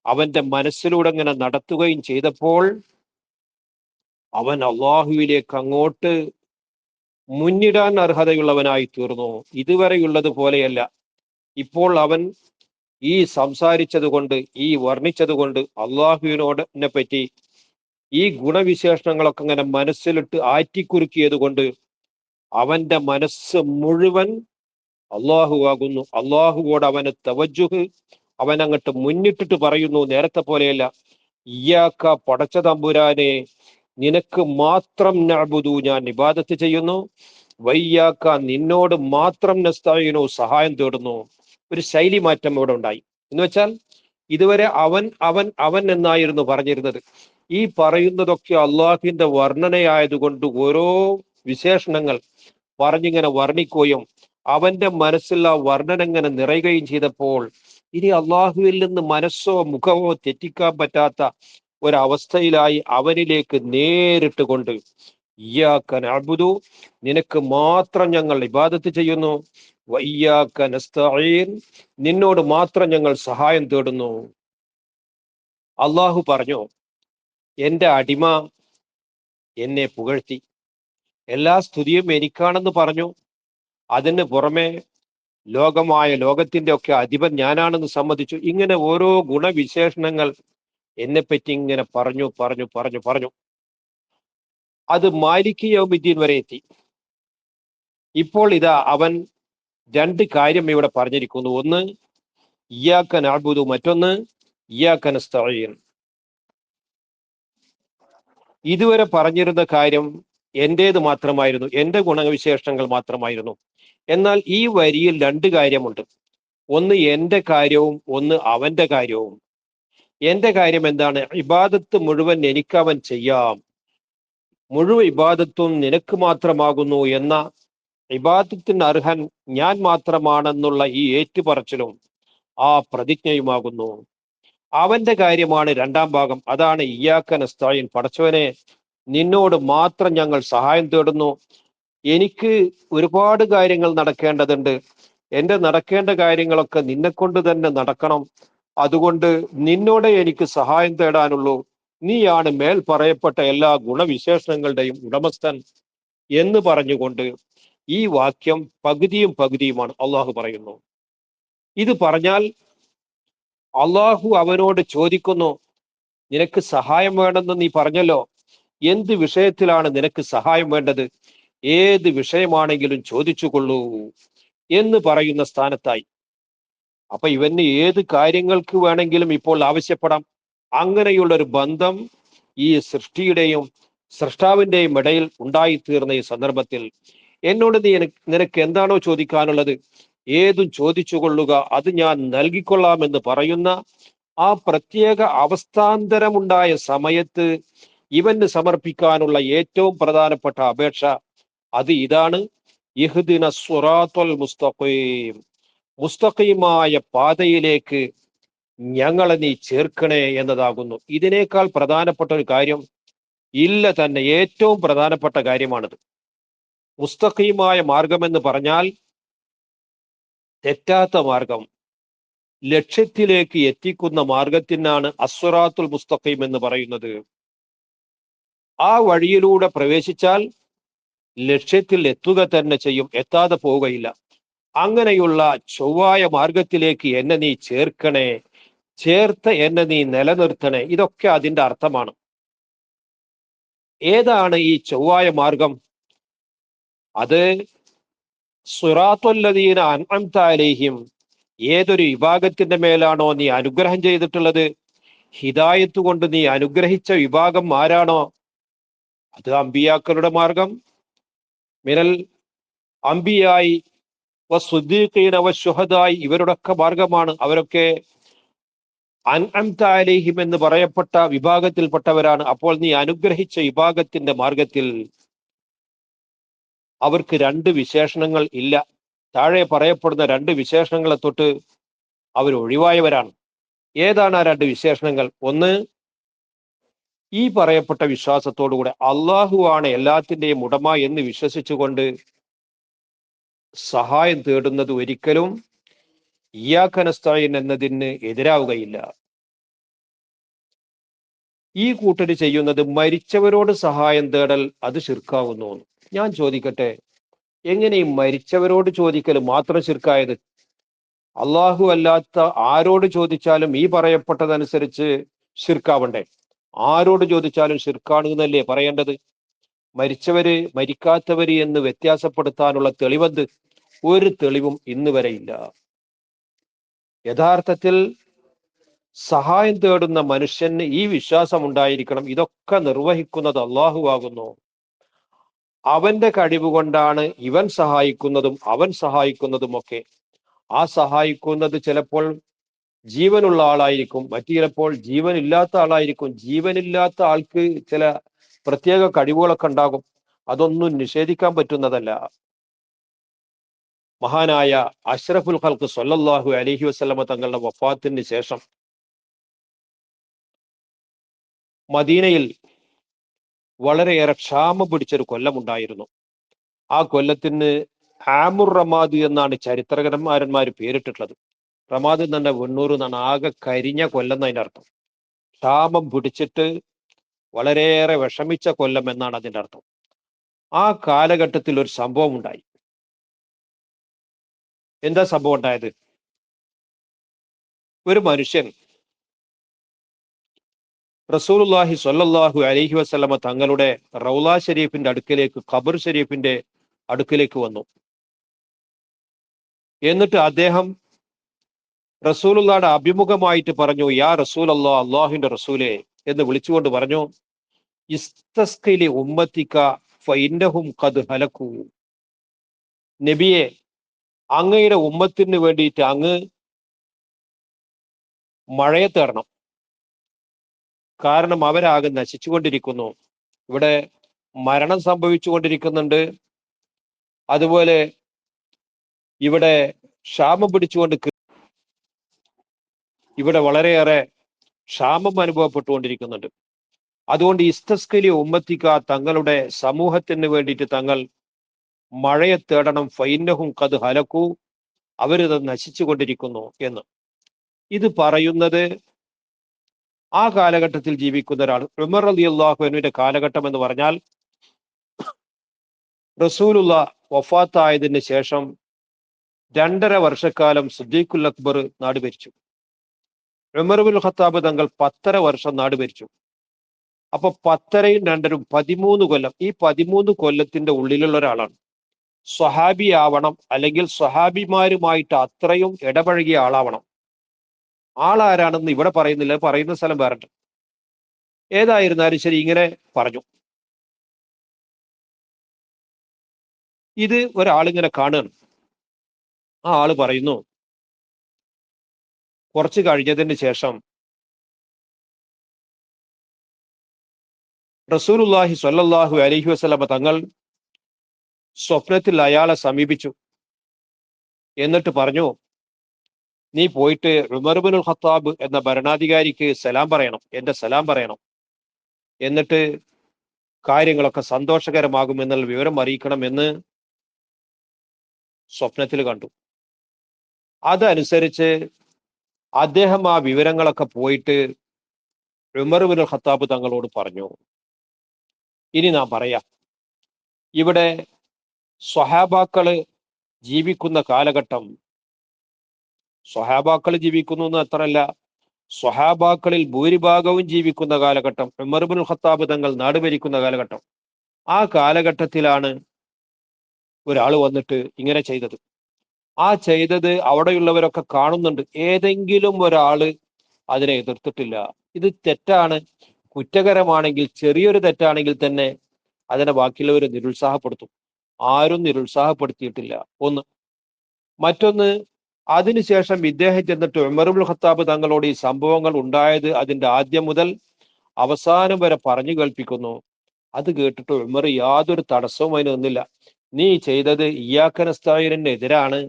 അവന്റെ മനസ്സിലൂടെ ഇങ്ങനെ നടത്തുകയും ചെയ്തപ്പോൾ അവൻ അള്ളാഹുവിലേക്ക് അങ്ങോട്ട് മുന്നിടാൻ അർഹതയുള്ളവനായി തീർന്നു. ഇതുവരെയുള്ളത് പോലെയല്ല. ഇപ്പോൾ അവൻ ഈ സംസാരിച്ചത് കൊണ്ട്, ഈ വർണ്ണിച്ചത് കൊണ്ട്, അള്ളാഹുവിനോടിനെ പറ്റി ഈ ഗുണവിശേഷണങ്ങളൊക്കെ ഇങ്ങനെ മനസ്സിലിട്ട് ആറ്റിക്കുറുക്കിയത് കൊണ്ട് അവന്റെ മനസ്സ് മുഴുവൻ അള്ളാഹു ആകുന്നു. അള്ളാഹുവോട് അവന് തവജ്ജുഹ്, അവൻ അങ്ങോട്ട് മുന്നിട്ടിട്ട് പറയുന്നു. നേരത്തെ പോലെയല്ല, ഇയ്യാക്ക പടച്ച തമ്പുരാനെ, നിനക്ക് മാത്രം നഅ്ബുദു, ഞാൻ ഇബാദത്ത് ചെയ്യുന്നു, വയ്യാക്ക നിന്നോട് മാത്രം നസ്തഈനു, സഹായം തേടുന്നു. ഒരു ശൈലി മാറ്റം ഇവിടെ ഉണ്ടായി. എന്ന് വെച്ചാൽ ഇതുവരെ അവൻ അവൻ അവൻ എന്നായിരുന്നു പറഞ്ഞിരുന്നത്. ഈ പറയുന്നതൊക്കെ അള്ളാഹുവിന്റെ വർണ്ണനയായതുകൊണ്ട് ഓരോ വിശേഷണങ്ങൾ പറഞ്ഞിങ്ങനെ വർണ്ണിക്കുകയും അവന്റെ മനസ്സിൽ ആ വർണ്ണന ഇങ്ങനെ നിറയുകയും ചെയ്തപ്പോൾ ഇനി അള്ളാഹുവിൽ നിന്ന് മനസ്സോ മുഖമോ തെറ്റിക്കാൻ പറ്റാത്ത ഒരവസ്ഥയിലായി അവനിലേക്ക് നേരിട്ട് കൊണ്ട് ഇയ്യാക നഅ്ബുദു, നിനക്ക് മാത്രം ഞങ്ങൾ ഇബാദത്ത് ചെയ്യുന്നു, വഇയ്യാക നസ്തഈൻ, നിന്നോട് മാത്രം ഞങ്ങൾ സഹായം തേടുന്നു. അള്ളാഹു പറഞ്ഞു, എന്റെ അടിമ എന്നെ പുകഴ്ത്തി, എല്ലാ സ്തുതിയും എനിക്കാണെന്ന് പറഞ്ഞു. അതിന് പുറമെ ലോകത്തിന്റെ ഒക്കെ അധിപൻ ഞാനാണെന്ന് സമ്മതിച്ചു. ഇങ്ങനെ ഓരോ ഗുണവിശേഷണങ്ങൾ എന്നെപ്പറ്റി ഇങ്ങനെ പറഞ്ഞു പറഞ്ഞു പറഞ്ഞു പറഞ്ഞു. അത് മാലിക് യൗമിദ്ദീൻ വരെ എത്തി. ഇപ്പോൾ ഇതാ അവൻ രണ്ട് കാര്യം ഇവിടെ പറഞ്ഞിരിക്കുന്നു. ഒന്ന് ഇയ്യാക നഅ്ബുദു, മറ്റൊന്ന് ഇയ്യാക നസ്തഈൻ. ഇതുവരെ പറഞ്ഞിരുന്ന കാര്യം എന്റേത് മാത്രമായിരുന്നു, എന്റെ ഗുണവിശേഷങ്ങൾ മാത്രമായിരുന്നു. എന്നാൽ ഈ വരിയിൽ രണ്ട് കാര്യമുണ്ട്. ഒന്ന് എന്റെ കാര്യവും ഒന്ന് അവന്റെ കാര്യവും. എന്റെ കാര്യം എന്താണ്? ഇബാദത്ത് മുഴുവൻ എനിക്ക് അവൻ ചെയ്യാം, മുഴുവൻ ഇബാദത്തും നിനക്ക് മാത്രമാകുന്നു എന്ന ഇബാദത്തിന് അർഹൻ ഞാൻ മാത്രമാണെന്നുള്ള ഈ ഏറ്റുപറച്ചിലും ആ പ്രതിജ്ഞയുമാകുന്നു. അവന്റെ കാര്യമാണ് രണ്ടാം ഭാഗം. അതാണ് ഇയ്യാക നസ്തഈൻ. പടച്ചവനെ, നിന്നോട് മാത്രം ഞങ്ങൾ സഹായം തേടുന്നു. എനിക്ക് ഒരുപാട് കാര്യങ്ങൾ നടക്കേണ്ടതുണ്ട്. എന്റെ നടക്കേണ്ട കാര്യങ്ങളൊക്കെ നിന്നെ കൊണ്ട് തന്നെ നടക്കണം. അതുകൊണ്ട് നിന്നോടെ എനിക്ക് സഹായം തേടാനുള്ളൂ. നീയാണ് മേൽ പറയപ്പെട്ട എല്ലാ ഗുണവിശേഷണങ്ങളുടെയും ഉടമസ്ഥൻ എന്ന് പറഞ്ഞുകൊണ്ട് ഈ വാക്യം പകുതിയും പകുതിയുമാണ് അള്ളാഹു പറയുന്നു. ഇത് പറഞ്ഞാൽ അള്ളാഹു അവനോട് ചോദിക്കുന്നു, നിനക്ക് സഹായം വേണമെന്ന് നീ പറഞ്ഞല്ലോ, എന്ത് വിഷയത്തിലാണ് നിനക്ക് സഹായം വേണ്ടത്? ഏത് വിഷയമാണെങ്കിലും ചോദിച്ചുകൊള്ളൂ എന്ന് പറയുന്ന സ്ഥാനത്തായി. അപ്പൊ ഇവന് ഏത് കാര്യങ്ങൾക്ക് വേണമെങ്കിലും ഇപ്പോൾ ആവശ്യപ്പെടാം. അങ്ങനെയുള്ള ഒരു ബന്ധം ഈ സൃഷ്ടിയുടെയും സൃഷ്ടാവിന്റെയും ഇടയിൽ ഉണ്ടായിത്തീർന്ന ഈ സന്ദർഭത്തിൽ എന്നോട് നിനക്ക് എന്താണോ ചോദിക്കാനുള്ളത്, ഏതും ചോദിച്ചു കൊള്ളുക, അത് ഞാൻ നൽകിക്കൊള്ളാമെന്ന് പറയുന്ന ആ പ്രത്യേക അവസ്ഥാന്തരമുണ്ടായ സമയത്ത് ഇവന് സമർപ്പിക്കാനുള്ള ഏറ്റവും പ്രധാനപ്പെട്ട അപേക്ഷ അത് ഇതാണ്: ഇഹ്ദിന സ്വറാത്തുൽ മുസ്തഖീം, മുസ്തഖീമായ പാതയിലേക്ക് ഞങ്ങളെ നീ ചേർക്കണേ എന്നതാകുന്നു. ഇതിനേക്കാൾ പ്രധാനപ്പെട്ട ഒരു കാര്യം ഇല്ല തന്നെ. ഏറ്റവും പ്രധാനപ്പെട്ട കാര്യമാണിത്. മുസ്തഖീമായ മാർഗം എന്ന് പറഞ്ഞാൽ തെറ്റാത്ത മാർഗം, ലക്ഷ്യത്തിലേക്ക് എത്തിക്കുന്ന മാർഗത്തിനാണ് അസ്വറാത്തുൽ മുസ്തഖീം എന്ന് പറയുന്നത്. ആ വഴിയിലൂടെ പ്രവേശിച്ചാൽ ലക്ഷ്യത്തിൽ എത്തുക തന്നെ ചെയ്യും, എത്താതെ പോവുകയില്ല. അങ്ങനെയുള്ള ചൊവ്വായ മാർഗത്തിലേക്ക് എന്നെ നീ ചേർക്കണേ, ചേർത്ത് എന്നെ നീ നിലനിർത്തണേ, ഇതൊക്കെ അതിന്റെ അർത്ഥമാണ്. ഏതാണ് ഈ ചൊവ്വായ മാർഗം? അത് സിറാത്തുല്ലദീന അൻഅംത അലൈഹിം, ഏതൊരു വിഭാഗത്തിന്റെ മേലാണോ നീ അനുഗ്രഹം ചെയ്തിട്ടുള്ളത്, ഹിദായത്ത് കൊണ്ട് നീ അനുഗ്രഹിച്ച വിഭാഗം ആരാണോ, അത് അമ്പിയാക്കളുടെ മാർഗം. മിനൽ അംബിയായി വസ്സുദ്ദീഖീന വശുഹദായി, ഇവരുടെയൊക്കെ മാർഗമാണ്. അവരൊക്കെ അൻഅംത അലൈഹിം എന്ന് പറയപ്പെട്ട വിഭാഗത്തിൽപ്പെട്ടവരാണ്. അപ്പോൾ നീ അനുഗ്രഹിച്ച വിഭാഗത്തിന്റെ മാർഗത്തിൽ അവർക്ക് രണ്ട് വിശേഷണങ്ങൾ ഇല്ല. താഴെ പറയപ്പെടുന്ന രണ്ട് വിശേഷണങ്ങളെ തൊട്ട് അവർ ഒഴിവായവരാണ്. ഏതാണ് ആ രണ്ട് വിശേഷണങ്ങൾ? ഒന്ന്, ഈ പറയപ്പെട്ട വിശ്വാസത്തോടുകൂടെ അള്ളാഹുവാണ് എല്ലാത്തിൻ്റെയും ഉടമ എന്ന് വിശ്വസിച്ചുകൊണ്ട് സഹായം തേടുന്നത് ഒരിക്കലും ഇയ്യാക നസ്തഈൻ എന്നതിന് എതിരാവുകയില്ല. ഈ കൂട്ടര് ചെയ്യുന്നത് മരിച്ചവരോട് സഹായം തേടൽ, അത് ശിർക്കാവുന്നു. ഞാൻ ചോദിക്കട്ടെ, എങ്ങനെ ഈ മരിച്ചവരോട് ചോദിക്കൽ മാത്രം ശിർക്കായത്? അള്ളാഹു അല്ലാത്ത ആരോട് ചോദിച്ചാലും ഈ പറയപ്പെട്ടതനുസരിച്ച് ശിർക്കാവണ്ടേ? ആരോട് ചോദിച്ചാലും ശിർക്കാണ് എന്നല്ലേ പറയേണ്ടത്? മരിച്ചവര് മരിക്കാത്തവര് എന്ന് വ്യത്യാസപ്പെടുത്താനുള്ള തെളിവെന്ത്? ഒരു തെളിവും ഇന്ന് വരെ ഇല്ല. യഥാർത്ഥത്തിൽ സഹായം തേടുന്ന മനുഷ്യന് ഈ വിശ്വാസം ഉണ്ടായിരിക്കണം, ഇതൊക്കെ നിർവഹിക്കുന്നത് അള്ളാഹു ആകുന്നു. അവന്റെ കഴിവ് കൊണ്ടാണ് ഇവൻ സഹായിക്കുന്നതും അവൻ സഹായിക്കുന്നതുമൊക്കെ. ആ സഹായിക്കുന്നത് ചിലപ്പോൾ ജീവനുള്ള ആളായിരിക്കും, മറ്റു ചിലപ്പോൾ ജീവനില്ലാത്ത ആളായിരിക്കും. ജീവനില്ലാത്ത ആൾക്ക് ചില പ്രത്യേക കഴിവുകളൊക്കെ ഉണ്ടാകും, അതൊന്നും നിഷേധിക്കാൻ പറ്റുന്നതല്ല. മഹാനായ അഷ്റഫുൽ ഖൽഖ് സ്വല്ലല്ലാഹു അലൈഹി വസല്ലമ തങ്ങളുടെ വഫാത്തിന് ശേഷം മദീനയിൽ വളരെയേറെ ക്ഷാമം പിടിച്ചൊരു കൊല്ലമുണ്ടായിരുന്നു. ആ കൊല്ലത്തിന് ആമുർ റമാദ് എന്നാണ് ചരിത്രകാരന്മാർ പേരിട്ടിട്ടുള്ളത്. റമാദ് എന്ന് തന്നെ 90 എന്നാണ്, ആകെ കരിഞ്ഞ കൊല്ലം എന്നതിന്റെ അർത്ഥം. ക്ഷാമം പിടിച്ചിട്ട് വളരെയേറെ വിഷമിച്ച കൊല്ലം എന്നാണ് അതിന്റെ അർത്ഥം. ആ കാലഘട്ടത്തിൽ ഒരു സംഭവം ഉണ്ടായി. എന്താ സംഭവം ഉണ്ടായത്? ഒരു മനുഷ്യൻ റസൂലുള്ളാഹി സ്വല്ലല്ലാഹു അലൈഹി വസല്ലമ തങ്ങളുടെ റൗള ഷരീഫിന്റെ അടുക്കലേക്ക്, ഖബർ ഷരീഫിന്റെ അടുക്കലേക്ക് വന്നു. എന്നിട്ട് അദ്ദേഹം റസൂലുള്ളാഹിയുടെ അഭിമുഖമായിട്ട് പറഞ്ഞു, യാ റസൂലല്ലാഹ്, അള്ളാഹുവിന്റെ റസൂലേ എന്ന് വിളിച്ചുകൊണ്ട് പറഞ്ഞു, ഇസ്തസ്ഖിലി ഉമ്മത്തിക ഫഇന്നഹും ഖദ് ഹലകൂ. നബിയെ, അങ്ങയുടെ ഉമ്മത്തിന് വേണ്ടിയിട്ട് അങ്ങ് മഴയെ തേടണം, കാരണം അവരാകെ നശിച്ചുകൊണ്ടിരിക്കുന്നു. ഇവിടെ മരണം സംഭവിച്ചുകൊണ്ടിരിക്കുന്നുണ്ട്. അതുപോലെ ഇവിടെ ക്ഷാമം പിടിച്ചുകൊണ്ട് ഇവിടെ വളരെയേറെ ക്ഷാമം അനുഭവപ്പെട്ടുകൊണ്ടിരിക്കുന്നുണ്ട്. അതുകൊണ്ട് ഇസ്തസ്കലി ഉമ്മത്തിക്ക, തങ്ങളുടെ സമൂഹത്തിന് വേണ്ടിയിട്ട് തങ്ങൾ മഴയെ തേടണം. ഫൈന്നഹും ഖദ് ഹലക്കു, അവരിത് നശിച്ചു കൊണ്ടിരിക്കുന്നു എന്ന്. ഇത് പറയുന്നത് ആ കാലഘട്ടത്തിൽ ജീവിക്കുന്ന ഒരാൾ. ഉമർ റളിയല്ലാഹു അൻഹുവിന്റെ കാലഘട്ടം എന്ന് പറഞ്ഞാൽ റസൂലുള്ള വഫാത്തായതിന് ശേഷം 2.5 വർഷക്കാലം സിദ്ദീഖുൽ അക്ബർ നാട് ഭരിച്ചു. ഉമർ ഇബ്നുൽ ഖത്താബ് തങ്ങൾ 10.5 വർഷം നാട് ഭരിച്ചു. അപ്പൊ 10യും 2രും 13 കൊല്ലം. ഈ 13 കൊല്ലത്തിന്റെ ഉള്ളിലുള്ള ഒരാളാണ്. സ്വഹാബി ആവണം, അല്ലെങ്കിൽ സ്വഹാബിമാരുമായിട്ട് അത്രയും ഇടപഴകിയ ആളാവണം. ആളാരാണെന്ന് ഇവിടെ പറയുന്നില്ല, പറയുന്ന സ്ഥലം വേറെ. ഏതായിരുന്നാലും ശരി, ഇങ്ങനെ പറഞ്ഞു. ഇത് ഒരാളിങ്ങനെ കാണുകയാണ്. ആ ആള് പറയുന്നു, കുറച്ച് കഴിഞ്ഞതിന് ശേഷം റസൂലുള്ളാഹി സ്വല്ലല്ലാഹു അലൈഹി വസല്ലമ തങ്ങൾ സ്വപ്നത്തിൽ അയാളെ സമീപിച്ചു. എന്നിട്ട് പറഞ്ഞു, നീ പോയിട്ട് ഉമർ ഇബ്നുൽ ഖത്താബ് എന്ന ഭരണാധികാരിക്ക് സലാം പറയണം, എന്റെ സലാം പറയണം. എന്നിട്ട് കാര്യങ്ങളൊക്കെ സന്തോഷകരമാകുമെന്നുള്ള വിവരം അറിയിക്കണമെന്ന് സ്വപ്നത്തിൽ കണ്ടു. അതനുസരിച്ച് അദ്ദേഹം ആ വിവരങ്ങളൊക്കെ പോയിട്ട് ഉമർ ഇബ്നുൽ ഖത്താബ് തങ്ങളോട് പറഞ്ഞു. ഇനി നാം പറയാം, ഇവിടെ സ്വഹാബാക്കള് ജീവിക്കുന്ന കാലഘട്ടം, സ്വഹാബാക്കൾ ജീവിക്കുന്നു എന്ന് അത്രല്ല, സ്വഹാബാക്കളിൽ ഭൂരിഭാഗവും ജീവിക്കുന്ന കാലഘട്ടം, ഉമർ ഇബ്നുൽ ഖത്താബ് തങ്ങൾ നാട് ഭരിക്കുന്ന കാലഘട്ടം. ആ കാലഘട്ടത്തിലാണ് ഒരാൾ വന്നിട്ട് ഇങ്ങനെ ചെയ്തത്. ആ ചെയ്തത് അവിടെയുള്ളവരൊക്കെ കാണുന്നുണ്ട്. ഏതെങ്കിലും ഒരാള് അതിനെ എതിർത്തിട്ടില്ല. ഇത് തെറ്റാണ്, കുറ്റകരമാണെങ്കിൽ, ചെറിയൊരു തെറ്റാണെങ്കിൽ തന്നെ അതിനെ ബാക്കിയുള്ളവർ നിരുത്സാഹപ്പെടുത്തും. ആരും നിരുത്സാഹപ്പെടുത്തിയിട്ടില്ല. ഒന്ന്. മറ്റൊന്ന്, അതിനുശേഷം ഇദ്ദേഹം ചെന്നിട്ട് ഉമർ ഇബ്നുൽ ഖത്താബ് തങ്ങളോട് ഈ സംഭവങ്ങൾ ഉണ്ടായത് അതിന്റെ ആദ്യം മുതൽ അവസാനം വരെ പറഞ്ഞു കേൾപ്പിക്കുന്നു. അത് കേട്ടിട്ട് ഉമർ യാതൊരു തടസ്സവും അതിന് നിന്നില്ല. നീ ചെയ്തത് ഇയ്യാക നസ്തഈനെതിരാണ്,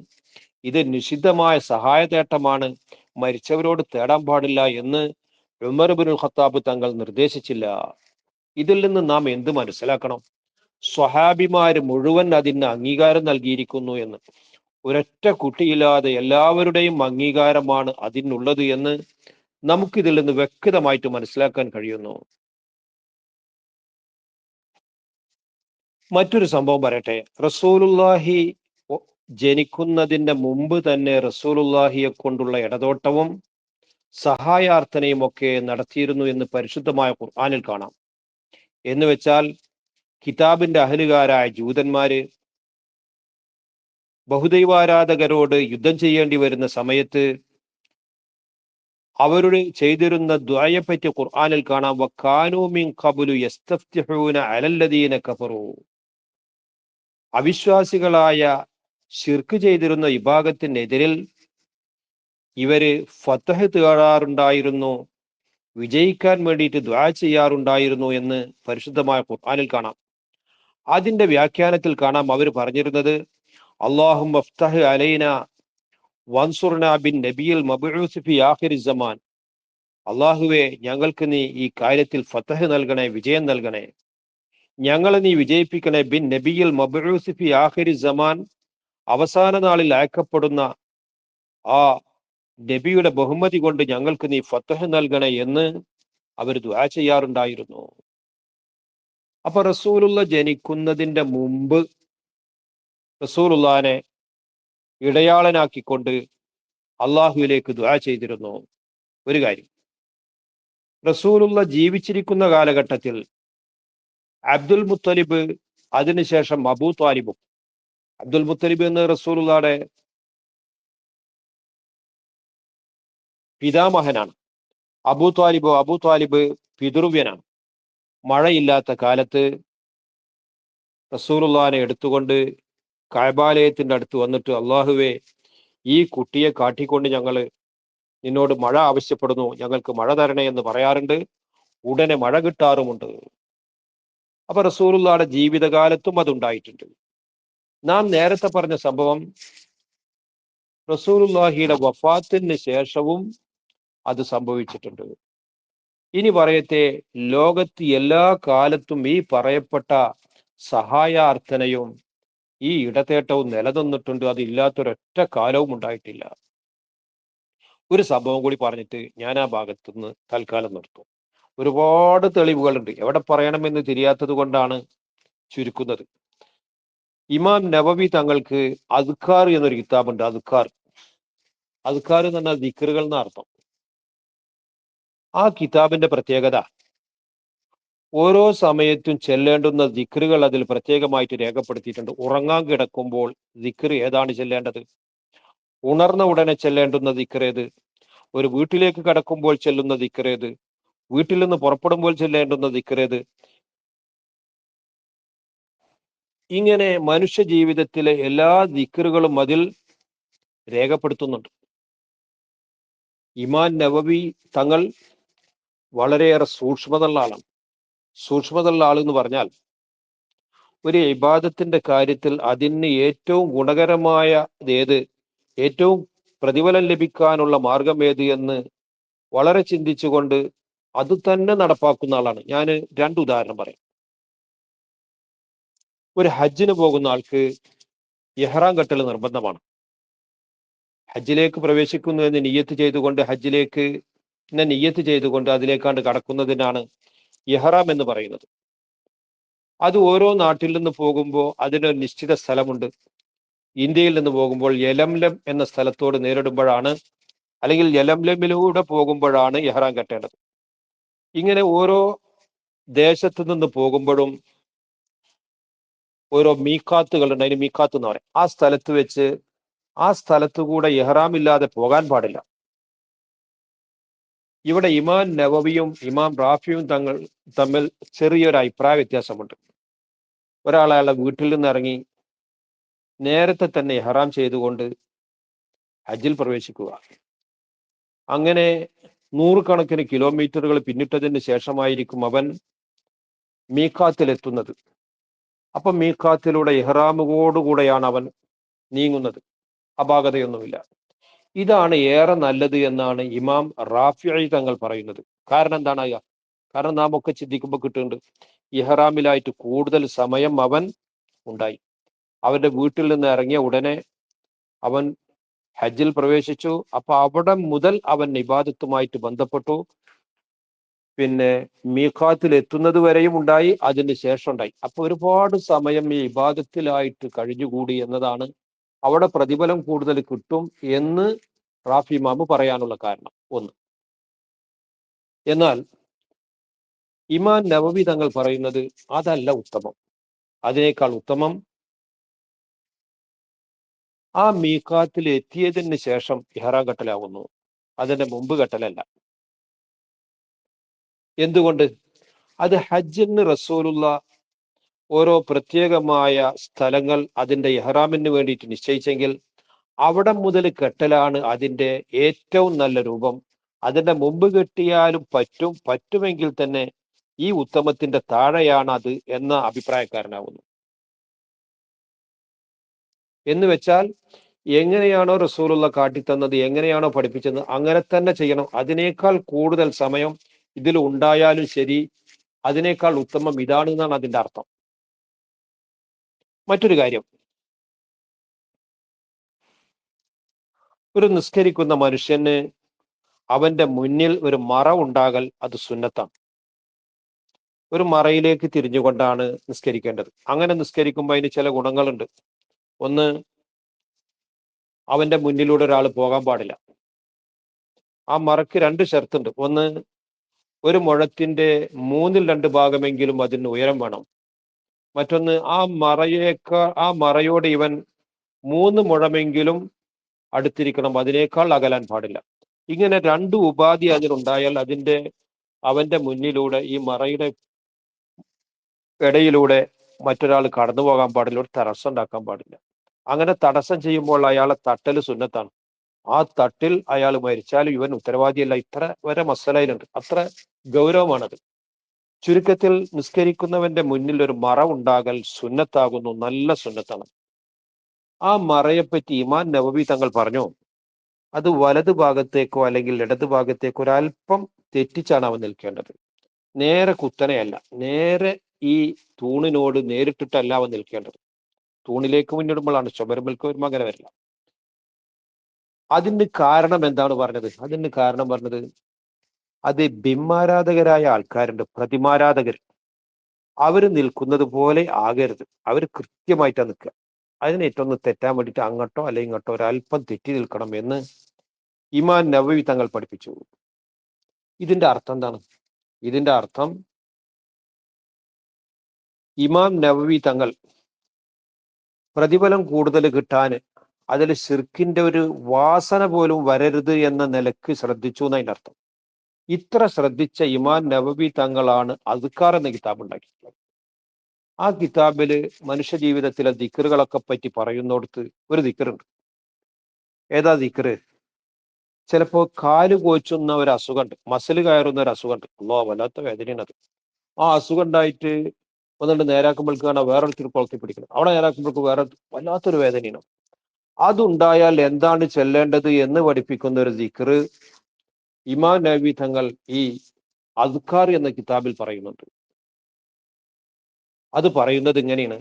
ഇത് നിഷിദ്ധമായ സഹായതേട്ടമാണ്, മരിച്ചവരോട് തേടാൻ പാടില്ല എന്ന് ഉമർ ഇബ്നുൽ ഖത്താബ് തങ്ങൾ നിർദ്ദേശിച്ചില്ല. ഇതിൽ നിന്ന് നാം എന്ത് മനസ്സിലാക്കണം? സ്വഹാബിമാര് മുഴുവൻ അതിന് അംഗീകാരം നൽകിയിരിക്കുന്നു എന്ന്. ഒരൊറ്റ കുട്ടിയില്ലാതെ എല്ലാവരുടെയും അംഗീകാരമാണ് അതിനുള്ളത് എന്ന് നമുക്കിതിൽ നിന്ന് വ്യക്തമായിട്ട് മനസ്സിലാക്കാൻ കഴിയുന്നു. മറ്റൊരു സംഭവം പറയട്ടെ. റസൂലുള്ളാഹി ജനിക്കുന്നതിന്റെ മുമ്പ് തന്നെ റസൂലുള്ളാഹിയെ കൊണ്ടുള്ള ഇടതോട്ടവും സഹായാർത്ഥനയും ഒക്കെ നടത്തിയിരുന്നു എന്ന് പരിശുദ്ധമായ ഖുർആനിൽ കാണാം. എന്ന് വെച്ചാൽ, കിതാബിന്റെ അഹലുകാരായ ജൂതന്മാര് ബഹുദൈവാരാധകരോട് യുദ്ധം ചെയ്യേണ്ടി വരുന്ന സമയത്ത് അവരോട് ചെയ്തിരുന്ന ദുആയെപ്പറ്റി ഖുർആനിൽ കാണാം. വകാനൂ മിൻ ഖബ്ലു യസ്തഫ്തിഹൂന അലല്ലദീന കഫറൂ. അവിശ്വാസികളായ ശിർക്ക് ചെയ്തിരുന്ന വിഭാഗത്തിനെതിരിൽ ഇവര് ഫത്ഹ് തേടാറുണ്ടായിരുന്നു, വിജയിക്കാൻ വേണ്ടിയിട്ട് ദുആ ചെയ്യാറുണ്ടായിരുന്നു എന്ന് പരിശുദ്ധമായ ഖുർആനിൽ കാണാം. അതിന്റെ വ്യാഖ്യാനത്തിൽ കാണാം അവർ പറഞ്ഞിരുന്നത്, അല്ലാഹുമ്മ ഇഫ്തഹ് അലൈന വൻസുർന ബിൻ നബിയിൽ മബ്ഊസ് ഫി ആഖിരി സമാൻ. അള്ളാഹുവെ, ഞങ്ങൾക്ക് നീ ഈ കാര്യത്തിൽ ഫതഹ് നൽകണേ, വിജയം നൽകണേ. ഞങ്ങളെ നീ വിജയിപ്പിക്കണേ ബിൻ നബിയിൽ മബ്ഊസ് ഫി ആഖിരി സമാൻ, അവസാന നാളിൽ അയക്കപ്പെടുന്ന ആ നബിയുടെ ബഹുമതി കൊണ്ട് ഞങ്ങൾക്ക് നീ ഫതഹ് നൽകണേ എന്ന് അവർ ദുആ ചെയ്യാറുണ്ടായിരുന്നു. അപ്പൊ റസൂലുള്ള ജനിക്കുന്നതിന്റെ മുമ്പ് റസൂലുള്ളാനെ ഇടയാളനാക്കിക്കൊണ്ട് അള്ളാഹുവിലേക്ക് ദുആ ചെയ്തിരുന്നു. ഒരു കാര്യം, റസൂലുള്ള ജീവിച്ചിരിക്കുന്ന കാലഘട്ടത്തിൽ അബ്ദുൽ മുത്തലിബ്, അതിനുശേഷം അബൂ ത്വാലിബും. അബ്ദുൽ മുത്തലിബ് എന്ന് റസൂലുള്ളാടെ പിതാമഹനാണ്. അബൂ ത്വാലിബ് പിതൃവ്യനാണ്. മഴയില്ലാത്ത കാലത്ത് റസൂലുള്ളാനെ എടുത്തുകൊണ്ട് കഅബാലയത്തിന്റെ അടുത്ത് വന്നിട്ട്, അള്ളാഹുവേ, ഈ കുട്ടിയെ കാട്ടിക്കൊണ്ട് ഞങ്ങൾ നിന്നോട് മഴ ആവശ്യപ്പെടുന്നു, ഞങ്ങൾക്ക് മഴ തരണേ എന്ന് പറയാറുണ്ട്. ഉടനെ മഴ കിട്ടാറുമുണ്ട്. അപ്പൊ റസൂലുള്ളാടെ ജീവിതകാലത്തും അതുണ്ടായിട്ടുണ്ട്. നാം നേരത്തെ പറഞ്ഞ സംഭവം റസൂലുള്ളാഹിയുടെ വഫാത്തിന് ശേഷവും അത് സംഭവിച്ചിട്ടുണ്ട്. ഇനി പറയട്ടെ, ലോകത്ത് എല്ലാ കാലത്തും ഈ പറയപ്പെട്ട സഹായാർത്ഥനയും ഈ ഇടതേട്ടവും നിലനിന്നിട്ടുണ്ട്. അതില്ലാത്തൊരൊറ്റ കാലവും ഉണ്ടായിട്ടില്ല. ഒരു സംഭവം കൂടി പറഞ്ഞിട്ട് ഞാൻ ആ ഭാഗത്തുനിന്ന് തൽക്കാലം നിർത്തും. ഒരുപാട് തെളിവുകളുണ്ട്, എവിടെ പറയണമെന്ന് തിരിയാത്തത് കൊണ്ടാണ് ചുരുക്കുന്നത്. ഇമാം നവവി തങ്ങൾക്ക് അദ്കാർ എന്നൊരു കിതാബുണ്ട്. അദ്കാർ എന്ന് പറഞ്ഞാൽ ദിക്റുകൾ എന്ന അർത്ഥം. ആ കിതാബിന്റെ പ്രത്യേകത, ഓരോ സമയത്തും ചെല്ലേണ്ടുന്ന ദിക്റുകൾ അതിൽ പ്രത്യേകമായിട്ട് രേഖപ്പെടുത്തിയിട്ടുണ്ട്. ഉറങ്ങാൻ കിടക്കുമ്പോൾ ദിക്റ് ഏതാണ് ചെല്ലേണ്ടത്, ഉണർന്ന ഉടനെ ചെല്ലേണ്ടുന്ന ദിക്റ് ഏത്, ഒരു വീട്ടിലേക്ക് കടക്കുമ്പോൾ ചെല്ലുന്ന ദിക്റ് ഏത്, വീട്ടിൽ നിന്ന് പുറപ്പെടുമ്പോൾ ചെല്ലേണ്ടുന്ന ദിക്റ് ഏത്, ഇങ്ങനെ മനുഷ്യ ജീവിതത്തിലെ എല്ലാ ദിക്റുകളും അതിൽ രേഖപ്പെടുത്തുന്നുണ്ട്. ഇമാം നവവി തങ്ങൾ വളരെയേറെ സൂക്ഷ്മതയുള്ള ആളാണ്. സൂക്ഷ്മതയുള്ള ആളെന്ന് പറഞ്ഞാൽ, ഒരു ഇബാദത്തിന്റെ കാര്യത്തിൽ അതിന് ഏറ്റവും ഗുണകരമായ ഏത്, ഏറ്റവും പ്രതിഫലം ലഭിക്കാനുള്ള മാർഗം ഏത് എന്ന് വളരെ ചിന്തിച്ചുകൊണ്ട് അത് തന്നെ നടപ്പാക്കുന്ന ആളാണ്. ഞാൻ രണ്ട് ഉദാഹരണം പറയാം. ഒരു ഹജ്ജിന് പോകുന്ന ആൾക്ക് ഇഹ്റാം കെട്ടൽ നിർബന്ധമാണ്. ഹജ്ജിലേക്ക് പ്രവേശിക്കുന്നു എന്ന് നിയ്യത്ത് ചെയ്തുകൊണ്ട്, ഹജ്ജിലേക്ക് നിയ്യത്ത് ചെയ്തുകൊണ്ട് അതിലേക്കാണ്ട് കടക്കുന്നതിനാണ് ഇഹ്റാം എന്ന് പറയുന്നത്. അത് ഓരോ നാട്ടിൽ നിന്ന് പോകുമ്പോൾ അതിനൊരു നിശ്ചിത സ്ഥലമുണ്ട്. ഇന്ത്യയിൽ നിന്ന് പോകുമ്പോൾ യലംലം എന്ന സ്ഥലത്തോട് നേരിടുമ്പോഴാണ്, അല്ലെങ്കിൽ യലംലമിലൂടെ പോകുമ്പോഴാണ് ഇഹ്റാം കെട്ടേണ്ടത്. ഇങ്ങനെ ഓരോ ദേശത്ത് നിന്ന് പോകുമ്പോഴും ഓരോ മീക്കാത്തുകളുണ്ട്. അതിന് മീക്കാത്ത് എന്ന് പറയും. ആ സ്ഥലത്ത് വെച്ച് ആ സ്ഥലത്തുകൂടെ ഇഹ്റാം ഇല്ലാതെ പോകാൻ പാടില്ല. ഇവിടെ ഇമാം നവവിയും ഇമാം റാഫിയും തമ്മിൽ ചെറിയൊരു അഭിപ്രായ വ്യത്യാസമുണ്ട്. ഒരാൾ അയാളുടെ വീട്ടിൽ നിന്ന് ഇറങ്ങി നേരത്തെ തന്നെ ഇഹ്റാം ചെയ്തുകൊണ്ട് ഹജ്ജിൽ പ്രവേശിക്കുക. അങ്ങനെ നൂറുകണക്കിന് കിലോമീറ്ററുകൾ പിന്നിട്ടതിന് ശേഷമായിരിക്കും അവൻ മീഖാത്തിലെത്തുന്നത്. അപ്പൊ മീഖാത്തിലൂടെ ഇഹ്റാമോടുകൂടെയാണ് അവൻ നീങ്ങുന്നത്. അപാകതയൊന്നുമില്ല. ഇതാണ് ഏറെ നല്ലത് എന്നാണ് ഇമാം റാഫിഈ തങ്ങൾ പറയുന്നത്. കാരണം എന്താണ്? കാരണം നാം ഒക്കെ ചിന്തിക്കുമ്പോൾ കിട്ടുന്നുണ്ട്, ഇഹ്റാമിലായിട്ട് കൂടുതൽ സമയം അവൻ ഉണ്ടായി. അവന്റെ വീട്ടിൽ നിന്ന് ഇറങ്ങിയ ഉടനെ അവൻ ഹജ്ജിൽ പ്രവേശിച്ചു. അപ്പൊ അവിടെ മുതൽ അവൻ ഇബാദത്തുമായിട്ട് ബന്ധപ്പെട്ടു. പിന്നെ മീഖാത്തിൽ എത്തുന്നത് വരെയും ഉണ്ടായി, അതിന് ശേഷം ഉണ്ടായി. അപ്പൊ ഒരുപാട് സമയം ഈ ഇബാദത്തിലായിട്ട് കഴിഞ്ഞുകൂടി എന്നതാണ് അവിടെ പ്രതിഫലം കൂടുതൽ കിട്ടും എന്ന് റാഫി ഇമാമ് പറയാനുള്ള കാരണം ഒന്ന്. എന്നാൽ ഇമാം നവവി തങ്ങൾ പറയുന്നത് അതല്ല ഉത്തമം. അതിനേക്കാൾ ഉത്തമം ആ മീഖാത്തിൽ എത്തിയതിന് ശേഷം ഇഹ്റാം കെട്ടലാവുന്നു, അതിന്റെ മുമ്പ് കെട്ടലല്ല. എന്തുകൊണ്ട്? അത് ഹജ്ജിന് റസൂലുള്ള ഓരോ പ്രത്യേകമായ സ്ഥലങ്ങൾ അതിന്റെ ഇഹ്റാമിന് വേണ്ടിയിട്ട് നിശ്ചയിച്ചെങ്കിൽ അവിടെ മുതൽ കെട്ടലാണ് അതിന്റെ ഏറ്റവും നല്ല രൂപം. അതിന്റെ മുമ്പ് കെട്ടിയാലും പറ്റുമെങ്കിൽ തന്നെ ഈ ഉത്തമത്തിന്റെ താഴെയാണ് അത് എന്ന അഭിപ്രായക്കാരനാവുന്നു. എന്ന് വെച്ചാൽ എങ്ങനെയാണോ റസൂലുള്ള കാട്ടിത്തന്നത്, എങ്ങനെയാണോ പഠിപ്പിച്ചത്, അങ്ങനെ തന്നെ ചെയ്യണം. അതിനേക്കാൾ കൂടുതൽ സമയം ഇതിൽ ഉണ്ടായാലും ശരി, അതിനേക്കാൾ ഉത്തമം ഇതാണ് എന്നാണ് അതിന്റെ അർത്ഥം. മറ്റൊരു കാര്യം, ഒരു നിസ്കരിക്കുന്ന മനുഷ്യന് അവന്റെ മുന്നിൽ ഒരു മറ ഉണ്ടാകൽ അത് സുന്നത്താണ്. ഒരു മറയിലേക്ക് തിരിഞ്ഞുകൊണ്ടാണ് നിസ്കരിക്കേണ്ടത്. അങ്ങനെ നിസ്കരിക്കുമ്പോൾ അതിന് ചില ഗുണങ്ങളുണ്ട്. ഒന്ന്, അവന്റെ മുന്നിലൂടെ ഒരാൾ പോകാൻ പാടില്ല. ആ മറയ്ക്ക് രണ്ട് ഷർത്തുണ്ട്. ഒന്ന്, ഒരു മുഴത്തിന്റെ 2/3 അതിന് ഉയരം വേണം. മറ്റൊന്ന്, ആ മറയോട് ഇവൻ 3 മുഴമെങ്കിലും അടുത്തിരിക്കണം, അതിനേക്കാൾ അകലാൻ പാടില്ല. ഇങ്ങനെ രണ്ട് ഉപാധി അതിനുണ്ടായാൽ അവന്റെ മുന്നിലൂടെ, ഈ മറയുടെ ഇടയിലൂടെ മറ്റൊരാൾ കടന്നു പോകാൻ പാടില്ല, ഒരു തടസ്സം ഉണ്ടാക്കാൻ പാടില്ല. അങ്ങനെ തടസ്സം ചെയ്യുമ്പോൾ അയാളെ തട്ടൽ സുന്നത്താണ്. ആ തട്ടിൽ അയാൾ മരിച്ചാലും ഇവൻ ഉത്തരവാദിയല്ല. ഇത്ര വരെ മസലയിലുണ്ട്, അത്ര ഗൗരവമാണത്. ചുരുക്കത്തിൽ, നിസ്കരിക്കുന്നവന്റെ മുന്നിൽ ഒരു മറ ഉണ്ടാകൽ സുന്നത്താകുന്നു, നല്ല സുന്നത്താണ്. ആ മറയെപ്പറ്റി ഇമാം നവവി തങ്ങൾ പറഞ്ഞു, അത് വലതു ഭാഗത്തേക്കോ അല്ലെങ്കിൽ ഇടതു ഭാഗത്തേക്കോ ഒരല്പം തെറ്റിച്ചാണ് അവൻ നിൽക്കേണ്ടത്. നേരെ കുത്തനെയല്ല, നേരെ ഈ തൂണിനോട് നേരിട്ടിട്ടല്ല അവൻ നിൽക്കേണ്ടത്. തൂണിലേക്ക് മുന്നിടുമ്പോഴാണ്, ചുമരുമ്പൽക്ക് വരുമ്പോൾ അങ്ങനെ വരില്ല. അതിന് കാരണം എന്താണ് പറഞ്ഞത്? അതിന് കാരണം പറഞ്ഞത്, അത് ബിംബാരാധകരായ ആൾക്കാരുണ്ട്, പ്രതിമാരാധകർ. അവര് നിൽക്കുന്നത് പോലെ ആകരുത്. അവർ കൃത്യമായിട്ടാണ് നിൽക്കുക. അതിനെ ഏറ്റവും തെറ്റാൻ വേണ്ടിയിട്ട് അങ്ങോട്ടോ അല്ലെങ്കിൽ ഇങ്ങോട്ടോ ഒരല്പം തെറ്റി നിൽക്കണം എന്ന് ഇമാം നവവി തങ്ങൾ പഠിപ്പിച്ചു. ഇതിന്റെ അർത്ഥം എന്താണ്? ഇതിന്റെ അർത്ഥം, ഇമാം നവവി തങ്ങൾ പ്രതിഫലം കൂടുതൽ കിട്ടാൻ അതിൽ ശിർക്കിന്റെ ഒരു വാസന പോലും വരരുത് എന്ന നിലക്ക് ശ്രദ്ധിച്ചു എന്നതിന്റെ അർത്ഥം. ഇത്ര ശ്രദ്ധിച്ച ഇമാം നവവി തങ്ങളാണ് അദ്കാർ എന്ന കിതാബ് ഉണ്ടാക്കിയിട്ടുള്ളത്. ആ കിതാബില് മനുഷ്യ ജീവിതത്തിലെ ദിക്റുകളൊക്കെ പറ്റി പറയുന്നിടത്ത് ഒരു ദിക്റുണ്ട്. ഏതാ ദിക്റ്? ചിലപ്പോ കാല് കോച്ചുന്ന ഒരു അസുഖമുണ്ട്, മസിൽ കയറുന്ന ഒരു അസുഖമുണ്ട്. വല്ലാത്ത വേദനയാണ് അത്. ആ അസുഖം ഉണ്ടായിട്ട് ഒന്നുകൊണ്ട് നേരാക്കുമ്പോഴേക്ക് കാണാൻ വേറൊരു കുളത്തി പിടിക്കണം, അവിടെ നേരാക്കുമ്പോഴേക്ക് വേറെ വല്ലാത്തൊരു വേദനയാണ്. അതുണ്ടായാൽ എന്താണ് ചെല്ലേണ്ടത് എന്ന് പഠിപ്പിക്കുന്ന ഒരു ദിക്റ് ഇമാം നവവി തങ്ങൾ ഈ അദ്കാർ എന്ന കിതാബിൽ പറയുന്നുണ്ട്. അത് പറയുന്നത് ഇങ്ങനെയാണ്: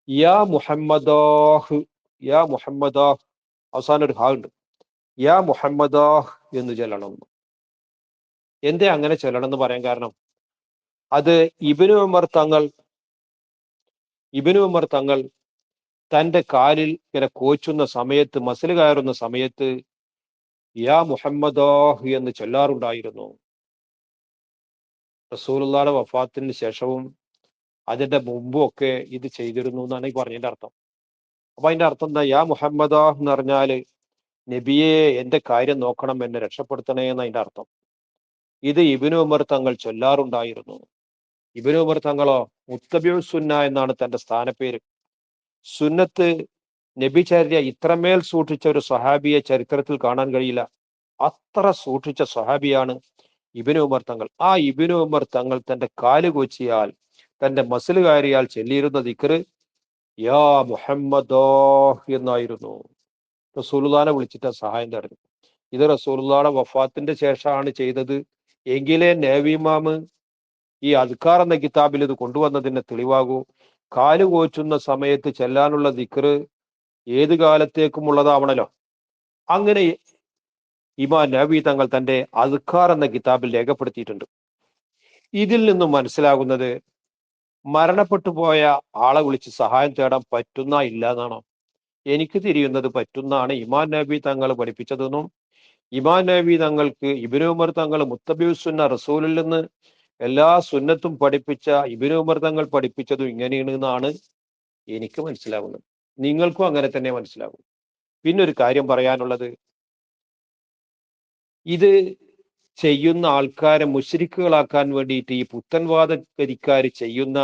യാ മുഹമ്മദാഹ്, യാ മുഹമ്മദാഹ്, അവസാനം ഒരു ഹാ ഉണ്ട്. യാ മുഹമ്മദാഹ് എന്ന് ചൊല്ലണം. എന്തേ അങ്ങനെ ചൊല്ലണം എന്ന് പറയാൻ കാരണം, അത് ഇബ്നു ഉമർ തങ്ങൾ തന്റെ കാലിൽ ഇങ്ങനെ കോച്ചുന്ന സമയത്ത്, മസിൽ കയറുന്ന സമയത്ത് യാ മുഹമ്മദാഹ് എന്ന് ചൊല്ലാറുണ്ടായിരുന്നു. റസൂലുള്ളാഹിയുടെ വഫാത്തിന് ശേഷവും അതിന്റെ മുമ്പും ഒക്കെ ഇത് ചെയ്തിരുന്നു എന്നാണ് ഈ പറഞ്ഞതിന്റെ അർത്ഥം. അപ്പൊ അതിന്റെ അർത്ഥം എന്താ? യാ മുഹമ്മദാഹ് എന്ന് പറഞ്ഞാല്, നബിയെ എന്റെ കാര്യം നോക്കണം, എന്നെ രക്ഷപ്പെടുത്തണേ എന്ന് അതിന്റെ അർത്ഥം. ഇത് ഇബ്നു ഉമർ തങ്ങൾ ചൊല്ലാറുണ്ടായിരുന്നു. ഇബ്നു ഉമർ തങ്ങളോ മുത്തബിഉ സുന്ന എന്നാണ് തന്റെ സ്ഥാനപ്പേര്. സുന്നത്ത്, നബിചര്യ ഇത്രമേൽ സൂക്ഷിച്ച ഒരു സ്വഹാബിയെ ചരിത്രത്തിൽ കാണാൻ കഴിയില്ല. അത്ര സൂക്ഷിച്ച സ്വഹാബിയാണ് ഇബ്നു ഉമർ തങ്ങൾ. ആ ഇബ്നു ഉമർ തങ്ങൾ തന്റെ കാല് കൊച്ചിയാൽ, തന്റെ മസിൽ കയറിയാൽ ചൊല്ലിയിരുന്ന ദിക്റ് യാ മുഹമ്മദോ എന്നായിരുന്നു. റസൂലുള്ളാഹിനെ വിളിച്ചിട്ട് സഹായം തേടുന്നു. ഇത് റസൂലുള്ളാഹിയുടെ വഫാത്തിന്റെ ശേഷമാണ് ചെയ്തത് എങ്കിലേ നേവിമാമ് ഈ അദ്കാർ എന്ന കിതാബിൽ ഇത് കൊണ്ടുവന്നതിന് തെളിവാകൂ. കാല് കോച്ചുന്ന സമയത്ത് ചെല്ലാനുള്ള ദിക്റ് ഏത് കാലത്തേക്കും ഉള്ളതാവണല്ലോ. അങ്ങനെ ഇമാം നവവി തങ്ങൾ തന്റെ അദ്കാർ എന്ന കിതാബിൽ രേഖപ്പെടുത്തിയിട്ടുണ്ട്. ഇതിൽ നിന്നും മനസ്സിലാകുന്നത്, മരണപ്പെട്ടു പോയ ആളെ വിളിച്ച് സഹായം തേടാൻ പറ്റുന്ന ഇല്ല എന്നാണോ? എനിക്ക് തിരിയുന്നത് പറ്റുന്നതാണ് ഇമാം നവവി തങ്ങൾ പഠിപ്പിച്ചതെന്നും, ഇമാം നവവി തങ്ങൾക്ക് ഇബ്നു ഉമർ തങ്ങൾ മുത്തബിഉ സുന്ന, റസൂലിൽ നിന്ന് എല്ലാ സുന്നത്തും പഠിപ്പിച്ച ഇബ്നു ഉമർ തങ്ങൾ പഠിപ്പിച്ചതും ഇങ്ങനെയാണ് എന്നാണ് എനിക്ക് മനസ്സിലാവുന്നത്. നിങ്ങൾക്കും അങ്ങനെ തന്നെ മനസ്സിലാകും. പിന്നെ ഒരു കാര്യം പറയാനുള്ളത്, ഇത് ചെയ്യുന്ന ആൾക്കാരെ മുശ്രിക്കുകളാക്കാൻ വേണ്ടിയിട്ട് ഈ പുത്തൻവാദഗതിക്കാർ ചെയ്യുന്ന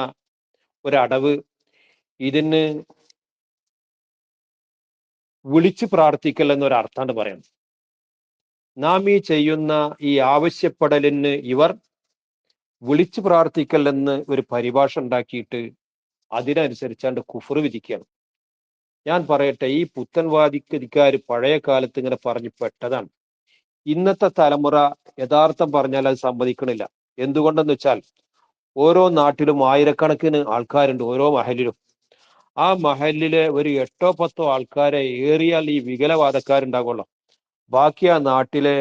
ഒരടവ്, ഇതിന് വിളിച്ചു പ്രാർത്ഥിക്കൽ എന്നൊരർത്ഥാണ് പറയുന്നത്. നാം ഈ ചെയ്യുന്ന ഈ ആവശ്യപ്പെടലിന് ഇവർ വിളിച്ചു പ്രാർത്ഥിക്കൽ എന്ന് ഒരു പരിഭാഷ ഉണ്ടാക്കിയിട്ട് അതിനനുസരിച്ചാണ്ട് കുഫർ വിധിക്കുകയാണ്. ഞാൻ പറയട്ടെ, ഈ പുത്തൻവാദിക്കാർ പഴയ കാലത്ത് ഇങ്ങനെ പറഞ്ഞു പെട്ടതാണ്. ഇന്നത്തെ തലമുറ യഥാർത്ഥം പറഞ്ഞാൽ അത് സമ്മതിക്കണില്ല. എന്തുകൊണ്ടെന്ന് വെച്ചാൽ ഓരോ നാട്ടിലും ആയിരക്കണക്കിന് ആൾക്കാരുണ്ട്, ഓരോ മഹലിലും. ആ മഹലിലെ ഒരു 8 10 ആൾക്കാരെ ഏറിയാൽ ഈ വികലവാദക്കാരുണ്ടാകുള്ളൂ. ബാക്കി ആ നാട്ടിലെ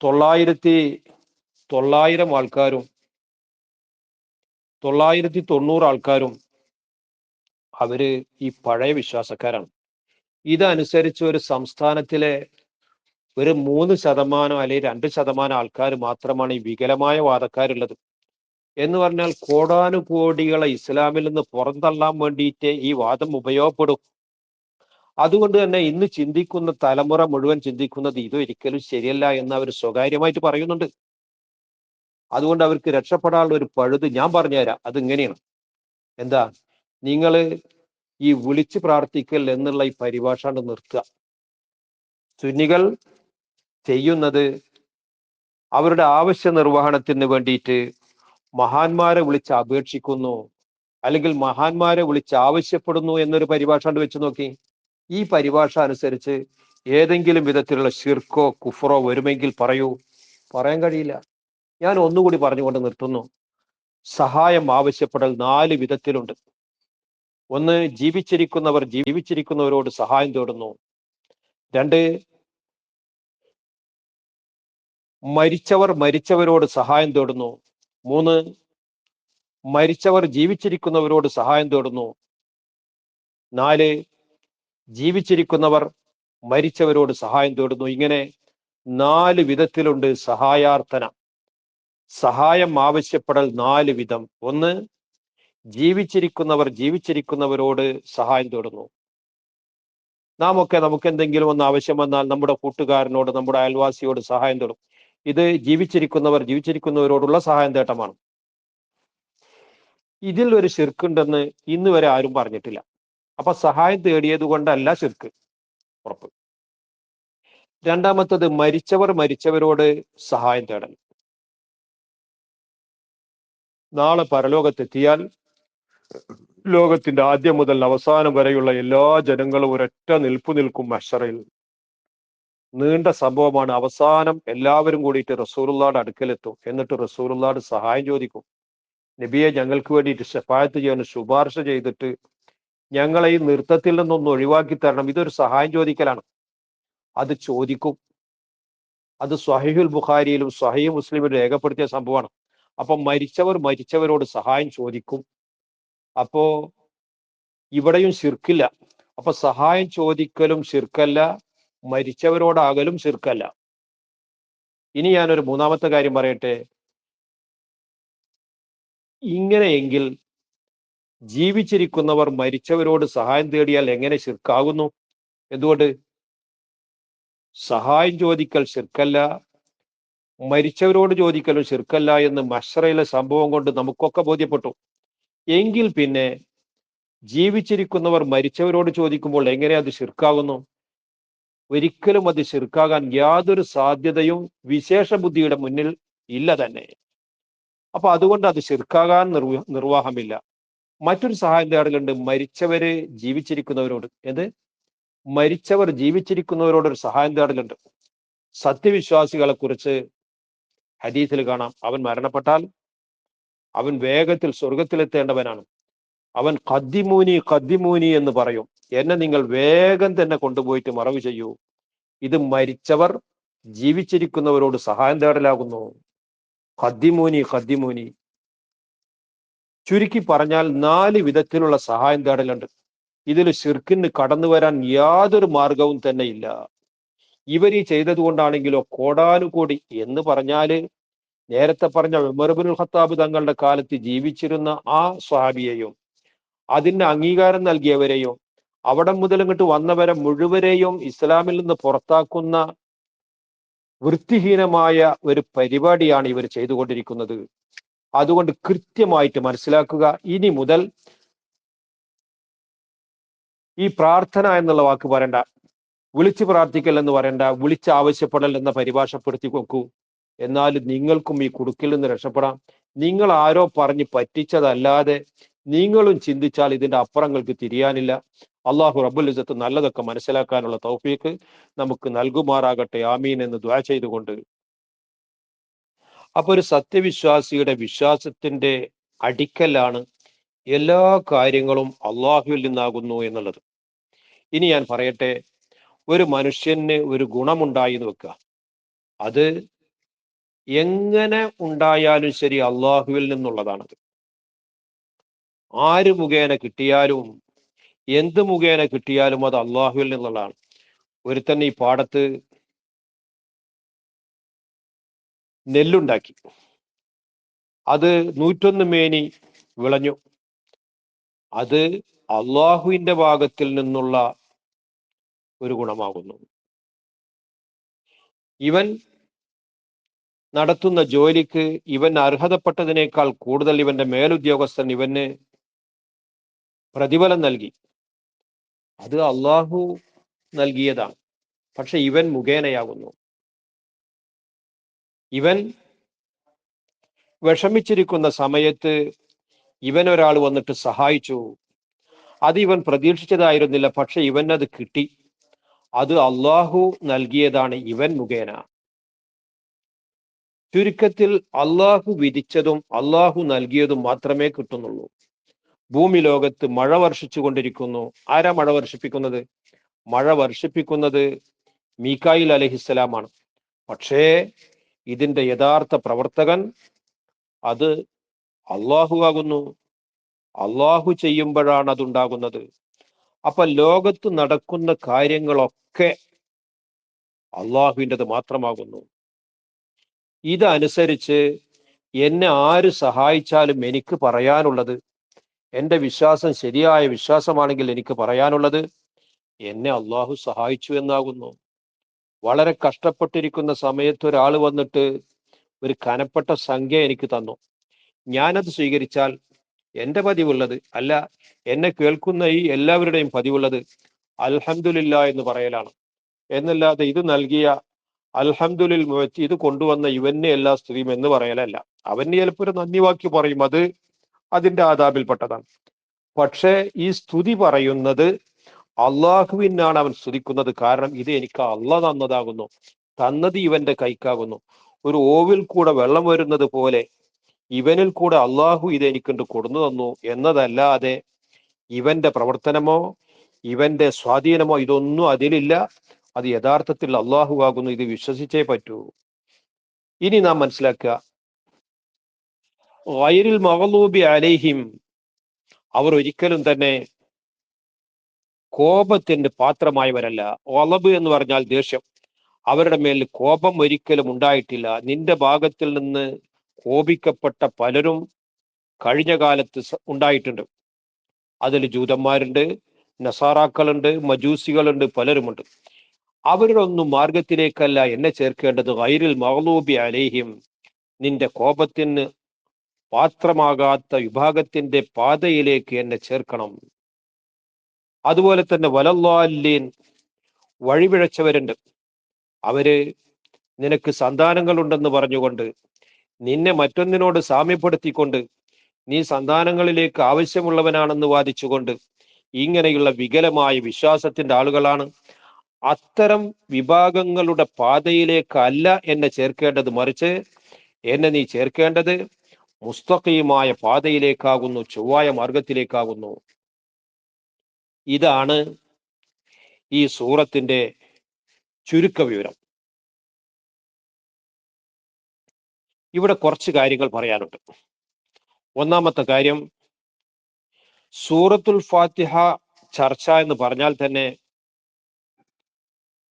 900 ആൾക്കാരും 990 ആൾക്കാരും അവര് ഈ പഴയ വിശ്വാസക്കാരാണ്. ഇതനുസരിച്ച് ഒരു സംസ്ഥാനത്തിലെ ഒരു 3% അല്ലെങ്കിൽ 2% ആൾക്കാർ മാത്രമാണ് ഈ വികലമായ വാദക്കാരുള്ളത്. എന്ന് പറഞ്ഞാൽ കോടാനുകോടികളെ ഇസ്ലാമിൽ നിന്ന് പുറന്തള്ളാൻ വേണ്ടിയിട്ട് ഈ വാദം ഉപയോഗപ്പെടും. അതുകൊണ്ട് തന്നെ ഇന്ന് ചിന്തിക്കുന്ന തലമുറ മുഴുവൻ ചിന്തിക്കുന്നത് ഇതൊരിക്കലും ശരിയല്ല എന്ന് അവർ സ്വകാര്യമായിട്ട് പറയുന്നുണ്ട്. അതുകൊണ്ട് അവർക്ക് രക്ഷപ്പെടാനുള്ള ഒരു പഴുത് ഞാൻ പറഞ്ഞുതരാം. അതിങ്ങനെയാണ്. എന്താ? നിങ്ങൾ ഈ വിളിച്ച് പ്രാർത്ഥിക്കൽ എന്നുള്ള ഈ പരിഭാഷ കൊണ്ട് നിർത്തുക. സുന്നികൾ ചെയ്യുന്നത് അവരുടെ ആവശ്യ നിർവഹണത്തിന് വേണ്ടിയിട്ട് മഹാന്മാരെ വിളിച്ച് അപേക്ഷിക്കുന്നു, അല്ലെങ്കിൽ മഹാന്മാരെ വിളിച്ച് ആവശ്യപ്പെടുന്നു എന്നൊരു പരിഭാഷ കൊണ്ട് വെച്ച് നോക്കി. ഈ പരിഭാഷ അനുസരിച്ച് ഏതെങ്കിലും വിധത്തിലുള്ള ശിർക്കോ കുഫറോ വരുമെങ്കിൽ പറയൂ. പറയാൻ കഴിയില്ല. ഞാൻ ഒന്നുകൂടി പറഞ്ഞുകൊണ്ട് നിർത്തുന്നു. സഹായം ആവശ്യപ്പെടൽ 4 വിധത്തിലുണ്ട്. ഒന്ന്, ജീവിച്ചിരിക്കുന്നവർ ജീവിച്ചിരിക്കുന്നവരോട് സഹായം തേടുന്നു. 2, മരിച്ചവർ മരിച്ചവരോട് സഹായം തേടുന്നു. 3, മരിച്ചവർ ജീവിച്ചിരിക്കുന്നവരോട് സഹായം തേടുന്നു. 4, ജീവിച്ചിരിക്കുന്നവർ മരിച്ചവരോട് സഹായം തേടുന്നു. ഇങ്ങനെ 4 വിധത്തിലുണ്ട് സഹായാർത്ഥന. സഹായം ആവശ്യപ്പെടൽ 4 വിധം. ഒന്ന്, ജീവിച്ചിരിക്കുന്നവർ ജീവിച്ചിരിക്കുന്നവരോട് സഹായം തേടുന്നു. നമുക്ക് എന്തെങ്കിലും ഒന്ന് ആവശ്യം വന്നാൽ നമ്മുടെ കൂട്ടുകാരനോട്, നമ്മുടെ അയൽവാസിയോട് സഹായം തേടും. ഇത് ജീവിച്ചിരിക്കുന്നവർ ജീവിച്ചിരിക്കുന്നവരോടുള്ള സഹായം തേട്ടമാണ്. ഇതിൽ ഒരു ശിർക്കുണ്ടെന്ന് ഇന്ന് വരെ ആരും പറഞ്ഞിട്ടില്ല. അപ്പൊ സഹായം തേടിയത് കൊണ്ടല്ല ശിർക്ക്, ഉറപ്പ്. രണ്ടാമത്തത്, മരിച്ചവരോട് സഹായം തേടൽ. നാളെ പരലോകത്തെത്തിയാൽ ലോകത്തിന്റെ ആദ്യം മുതൽ അവസാനം വരെയുള്ള എല്ലാ ജനങ്ങളും ഒരൊറ്റ നിൽക്കും മഹ്ശറിൽ. നീണ്ട സംഭവമാണ്. അവസാനം എല്ലാവരും കൂടിയിട്ട് റസൂലുള്ളാഹിയുടെ അടുക്കലെത്തും. എന്നിട്ട് റസൂലുള്ളാഹിയുടെ സഹായം ചോദിക്കും. നബിയെ, ഞങ്ങൾക്ക് വേണ്ടിയിട്ട് ശഫാഅത്ത് ചെയ്യാൻ ശുപാർശ ചെയ്തിട്ട് ഞങ്ങളെ ഈ നൃത്തത്തിൽ നിന്നൊന്ന് ഒഴിവാക്കി തരണം. ഇതൊരു സഹായം ചോദിക്കലാണ്. അത് ചോദിക്കും. അത് സ്വഹീഹുൽ ബുഖാരിയിലും സ്വഹീഹ് മുസ്ലിമിലും രേഖപ്പെടുത്തിയ സംഭവമാണ്. അപ്പൊ മരിച്ചവരോട് സഹായം ചോദിക്കും. അപ്പോ ഇവിടെയും ശിർക്കില്ല. അപ്പൊ സഹായം ചോദിക്കലും ശിർക്കല്ല, മരിച്ചവരോടാകലും ശിർക്കല്ല. ഇനി ഞാനൊരു മൂന്നാമത്തെ കാര്യം പറയട്ടെ. ഇങ്ങനെയെങ്കിൽ ജീവിച്ചിരിക്കുന്നവർ മരിച്ചവരോട് സഹായം തേടിയാൽ എങ്ങനെ ശിർക്കാകുന്നു? എന്തുകൊണ്ട്? സഹായം ചോദിക്കൽ ശിർക്കല്ല, മരിച്ചവരോട് ചോദിക്കലും ശിർക്കല്ല എന്ന് മഹ്ശറിലെ സംഭവം കൊണ്ട് നമുക്കൊക്കെ ബോധ്യപ്പെട്ടു. എങ്കിൽ പിന്നെ ജീവിച്ചിരിക്കുന്നവർ മരിച്ചവരോട് ചോദിക്കുമ്പോൾ എങ്ങനെ അത് ശിർക്കാകുന്നു? ഒരിക്കലും അത് ശിർക്കാകാൻ യാതൊരു സാധ്യതയും വിശേഷ ബുദ്ധിയുടെ മുന്നിൽ ഇല്ല തന്നെ. അപ്പൊ അതുകൊണ്ട് അത് ശിർക്കാകാൻ നിർവാഹമില്ല. മറ്റൊരു സഹായം തേടലുണ്ട്, മരിച്ചവര് ജീവിച്ചിരിക്കുന്നവരോട്. മരിച്ചവർ ജീവിച്ചിരിക്കുന്നവരോട് ഒരു സഹായം തേടലുണ്ട്. സത്യവിശ്വാസികളെ കുറിച്ച് ഹദീസിൽ കാണാം, അവൻ മരണപ്പെട്ടാൽ അവൻ വേഗത്തിൽ സ്വർഗത്തിലെത്തേണ്ടവനാണ്. അവൻ ഖദ്ദിമൂനി എന്ന് പറയും. എന്നെ നിങ്ങൾ വേഗം തന്നെ കൊണ്ടുപോയിട്ട് മറവ് ചെയ്യൂ. ഇത് മരിച്ചവർ ജീവിച്ചിരിക്കുന്നവരോട് സഹായം തേടലാകുന്നു. ഖദ്ദിമൂനി. ചുരുക്കി പറഞ്ഞാൽ 4 വിധത്തിലുള്ള സഹായം തേടലുണ്ട്. ഇതിൽ ശിർക്കിന് കടന്നു വരാൻ യാതൊരു മാർഗവും തന്നെ ഇല്ല. ഇവർ ഈ ചെയ്തത് കൊണ്ടാണെങ്കിലോ കോടാനുകോടി എന്ന് പറഞ്ഞാല് നേരത്തെ പറഞ്ഞ ഉമർ ഇബ്നുൽ ഖത്താബ് തങ്ങളുടെ കാലത്ത് ജീവിച്ചിരുന്ന ആ സ്വഹാബിയെയും അതിന് അംഗീകാരം നൽകിയവരെയും അവിടെ മുതൽ ഇങ്ങോട്ട് വന്നവരെ മുഴുവരെയും ഇസ്ലാമിൽ നിന്ന് പുറത്താക്കുന്ന വൃത്തിഹീനമായ ഒരു പരിപാടിയാണ് ഇവർ ചെയ്തുകൊണ്ടിരിക്കുന്നത്. അതുകൊണ്ട് കൃത്യമായിട്ട് മനസ്സിലാക്കുക. ഇനി മുതൽ ഈ പ്രാർത്ഥന എന്നുള്ള വാക്ക് പറയണ്ട, വിളിച്ച് പ്രാർത്ഥിക്കൽ എന്ന് പറയണ്ട, വിളിച്ച് ആവശ്യപ്പെടൽ എന്ന പരിഭാഷപ്പെടുത്തി നോക്കൂ. എന്നാൽ നിങ്ങൾക്കും ഈ കുടുക്കിൽ നിന്ന് രക്ഷപ്പെടാം. നിങ്ങൾ ആരോ പറഞ്ഞ് പറ്റിച്ചതല്ലാതെ നിങ്ങളും ചിന്തിച്ചാൽ ഇതിന്റെ അപ്പുറങ്ങൾക്ക് തിരിയാനില്ല. അള്ളാഹു റബ്ബുൽ ഇസ്സത്ത് നല്ലതൊക്കെ മനസ്സിലാക്കാനുള്ള തൗഫീഖ് നമുക്ക് നൽകുമാറാകട്ടെ. ആമീൻ എന്ന് ദുആ ചെയ്തുകൊണ്ട്, അപ്പൊ ഒരു സത്യവിശ്വാസിയുടെ വിശ്വാസത്തിന്റെ അടിക്കലാണ് എല്ലാ കാര്യങ്ങളും അള്ളാഹുവിൽ നിന്നാകുന്നു എന്നുള്ളത്. ഇനി ഞാൻ പറയട്ടെ, ഒരു മനുഷ്യന് ഒരു ഗുണമുണ്ടായി എന്ന് വെക്കുക, അത് എങ്ങനെ ഉണ്ടായാലും ശരി അള്ളാഹുവിൽ നിന്നുള്ളതാണത്. ആര് മുഖേന കിട്ടിയാലും എന്ത് മുഖേന കിട്ടിയാലും അത് അള്ളാഹുവിൽ നിന്നുള്ളതാണ്. ഒരുത്തൻ ഈ പാടത്ത് നെല്ലുണ്ടാക്കി, അത് 101 മേനി വിളഞ്ഞു, അത് അള്ളാഹുവിന്റെ ഭാഗത്തിൽ നിന്നുള്ള ഒരു ഗുണമാകുന്നു. ഇവൻ നടത്തുന്ന ജോലിക്ക് ഇവൻ അർഹതപ്പെട്ടതിനേക്കാൾ കൂടുതൽ ഇവന്റെ മേലുദ്യോഗസ്ഥൻ ഇവന് പ്രതിഫലം നൽകി, അത് അള്ളാഹു നൽകിയതാണ്. പക്ഷെ ഇവൻ മുഖേനയാകുന്നു. ഇവൻ വിഷമിച്ചിരിക്കുന്ന സമയത്ത് ഇവനൊരാൾ വന്നിട്ട് സഹായിച്ചു, അത് ഇവൻ പ്രതീക്ഷിച്ചതായിരുന്നില്ല, പക്ഷെ ഇവനത് കിട്ടി, അത് അള്ളാഹു നൽകിയതാണ്, ഇവൻ മുഖേന. ചുരുക്കത്തിൽ അള്ളാഹു വിധിച്ചതും അള്ളാഹു നൽകിയതും മാത്രമേ കിട്ടുന്നുള്ളൂ. ഭൂമി ലോകത്ത് മഴ വർഷിച്ചു കൊണ്ടിരിക്കുന്നു. ആരാ മഴ വർഷിപ്പിക്കുന്നത്? മഴ വർഷിപ്പിക്കുന്നത് മീകായിൽ അലൈഹിസ്സലാമാണ്. പക്ഷേ ഇതിന്റെ യഥാർത്ഥ പ്രവർത്തകൻ അത് അള്ളാഹു ആകുന്നു. അള്ളാഹു ചെയ്യുമ്പോഴാണ് അതുണ്ടാകുന്നത്. അപ്പൊ ലോകത്ത് നടക്കുന്ന കാര്യങ്ങളൊക്കെ അള്ളാഹുവിൻ്റെത് മാത്രമാകുന്നു. ഇതനുസരിച്ച് എന്നെ ആര് സഹായിച്ചാലും എനിക്ക് പറയാനുള്ളത്, എൻ്റെ വിശ്വാസം ശരിയായ വിശ്വാസമാണെങ്കിൽ എനിക്ക് പറയാനുള്ളത്, എന്നെ അള്ളാഹു സഹായിച്ചു എന്നാകുന്നു. വളരെ കഷ്ടപ്പെട്ടിരിക്കുന്ന സമയത്ത് ഒരാൾ വന്നിട്ട് ഒരു കനപ്പെട്ട സംഖ്യ എനിക്ക് തന്നു, ഞാനത് സ്വീകരിച്ചാൽ എൻ്റെ പതിവുള്ളത്, അല്ല എന്നെ കേൾക്കുന്ന ഈ എല്ലാവരുടെയും പതിവുള്ളത് അൽഹംദുലില്ലാ എന്ന് പറയലാണ്. എന്നല്ലാതെ ഇത് നൽകിയ അൽഹംദുലിൽ മുഅത്തി, ഇത് കൊണ്ടുവന്ന ഇവന് എല്ലാ സ്തുതിയും എന്ന് പറയലല്ല. അവന് ചിലപ്പോൾ ഒരു നന്ദി വാക്യം പറയും, അത് അതിന്റെ ആദാബിൽപ്പെട്ടതാണ്. പക്ഷേ ഈ സ്തുതി പറയുന്നത് അള്ളാഹുവിനാണ് അവൻ സ്തുതിക്കുന്നത്. കാരണം ഇത് എനിക്ക് അള്ളാഹ് തന്നതാകുന്നു, തന്നത് ഇവന്റെ കൈക്കാകുന്നു. ഒരു ഓവിൽ കൂടെ വെള്ളം വരുന്നത് പോലെ ഇവനിൽ കൂടെ അള്ളാഹു ഇത് എനിക്കൊണ്ട് കൊടുന്നു തന്നു എന്നതല്ലാതെ ഇവന്റെ പ്രവർത്തനമോ ഇവന്റെ സ്വാധീനമോ ഇതൊന്നും അതിലില്ല. അത് യഥാർത്ഥത്തിൽ അള്ളാഹു ആകുന്നു. ഇത് വിശ്വസിച്ചേ പറ്റൂ. ഇനി നാം മനസ്സിലാക്കുക, ഗൈറിൽ മഗ്ളൂബി അലൈഹിം, അവർ ഒരിക്കലും തന്നെ കോപത്തിന്റെ പാത്രമായവരല്ല. ഒളബ് എന്ന് പറഞ്ഞാൽ ദേഷ്യം. അവരുടെ മേൽ കോപം ഒരിക്കലും ഉണ്ടായിട്ടില്ല. നിന്റെ ഭാഗത്തിൽ നിന്ന് കോപിക്കപ്പെട്ട പലരും കഴിഞ്ഞ കാലത്ത് ഉണ്ടായിട്ടുണ്ട്. അതിൽ ജൂതന്മാരുണ്ട്, നസാറാക്കളുണ്ട്, മജൂസികളുണ്ട്, പലരുമുണ്ട്. അവരുടെ ഒന്നും മാർഗത്തിലേക്കല്ല എന്നെ ചേർക്കേണ്ടത്. ഗൈറിൽ മഗ്ളൂബി അലൈഹിം, നിന്റെ കോപത്തിന് പാത്രമാകാത്ത വിഭാഗത്തിന്റെ പാതയിലേക്ക് എന്നെ ചേർക്കണം. അതുപോലെ തന്നെ വലല്ലാലീൻ, വഴിപിഴച്ചവരുണ്ട്. അവര് നിനക്ക് സന്താനങ്ങളുണ്ടെന്ന് പറഞ്ഞുകൊണ്ട്, നിന്നെ മറ്റൊന്നിനോട് സാമ്യപ്പെടുത്തിക്കൊണ്ട്, നീ സന്താനങ്ങളിലേക്ക് ആവശ്യമുള്ളവനാണെന്ന് വാദിച്ചുകൊണ്ട് ഇങ്ങനെയുള്ള വികലമായ വിശ്വാസത്തിന്റെ ആളുകളാണ്. അത്തരം വിഭാഗങ്ങളുടെ പാതയിലേക്കല്ല എന്നെ ചേർക്കേണ്ടത്, മറിച്ച് എന്നെ നീ ചേർക്കേണ്ടത് മുസ്തഖീമായ പാതയിലേക്കാകുന്നു, ചൊവ്വായ മാർഗത്തിലേക്കാകുന്നു. ഇതാണ് ഈ സൂറത്തിന്റെ ചുരുക്ക വിവരം. ഇവിടെ കുറച്ച് കാര്യങ്ങൾ പറയാനുണ്ട്. ഒന്നാമത്തെ കാര്യം, സൂറത്തുൽ ഫാത്തിഹ ചർച്ച എന്ന് പറഞ്ഞാൽ തന്നെ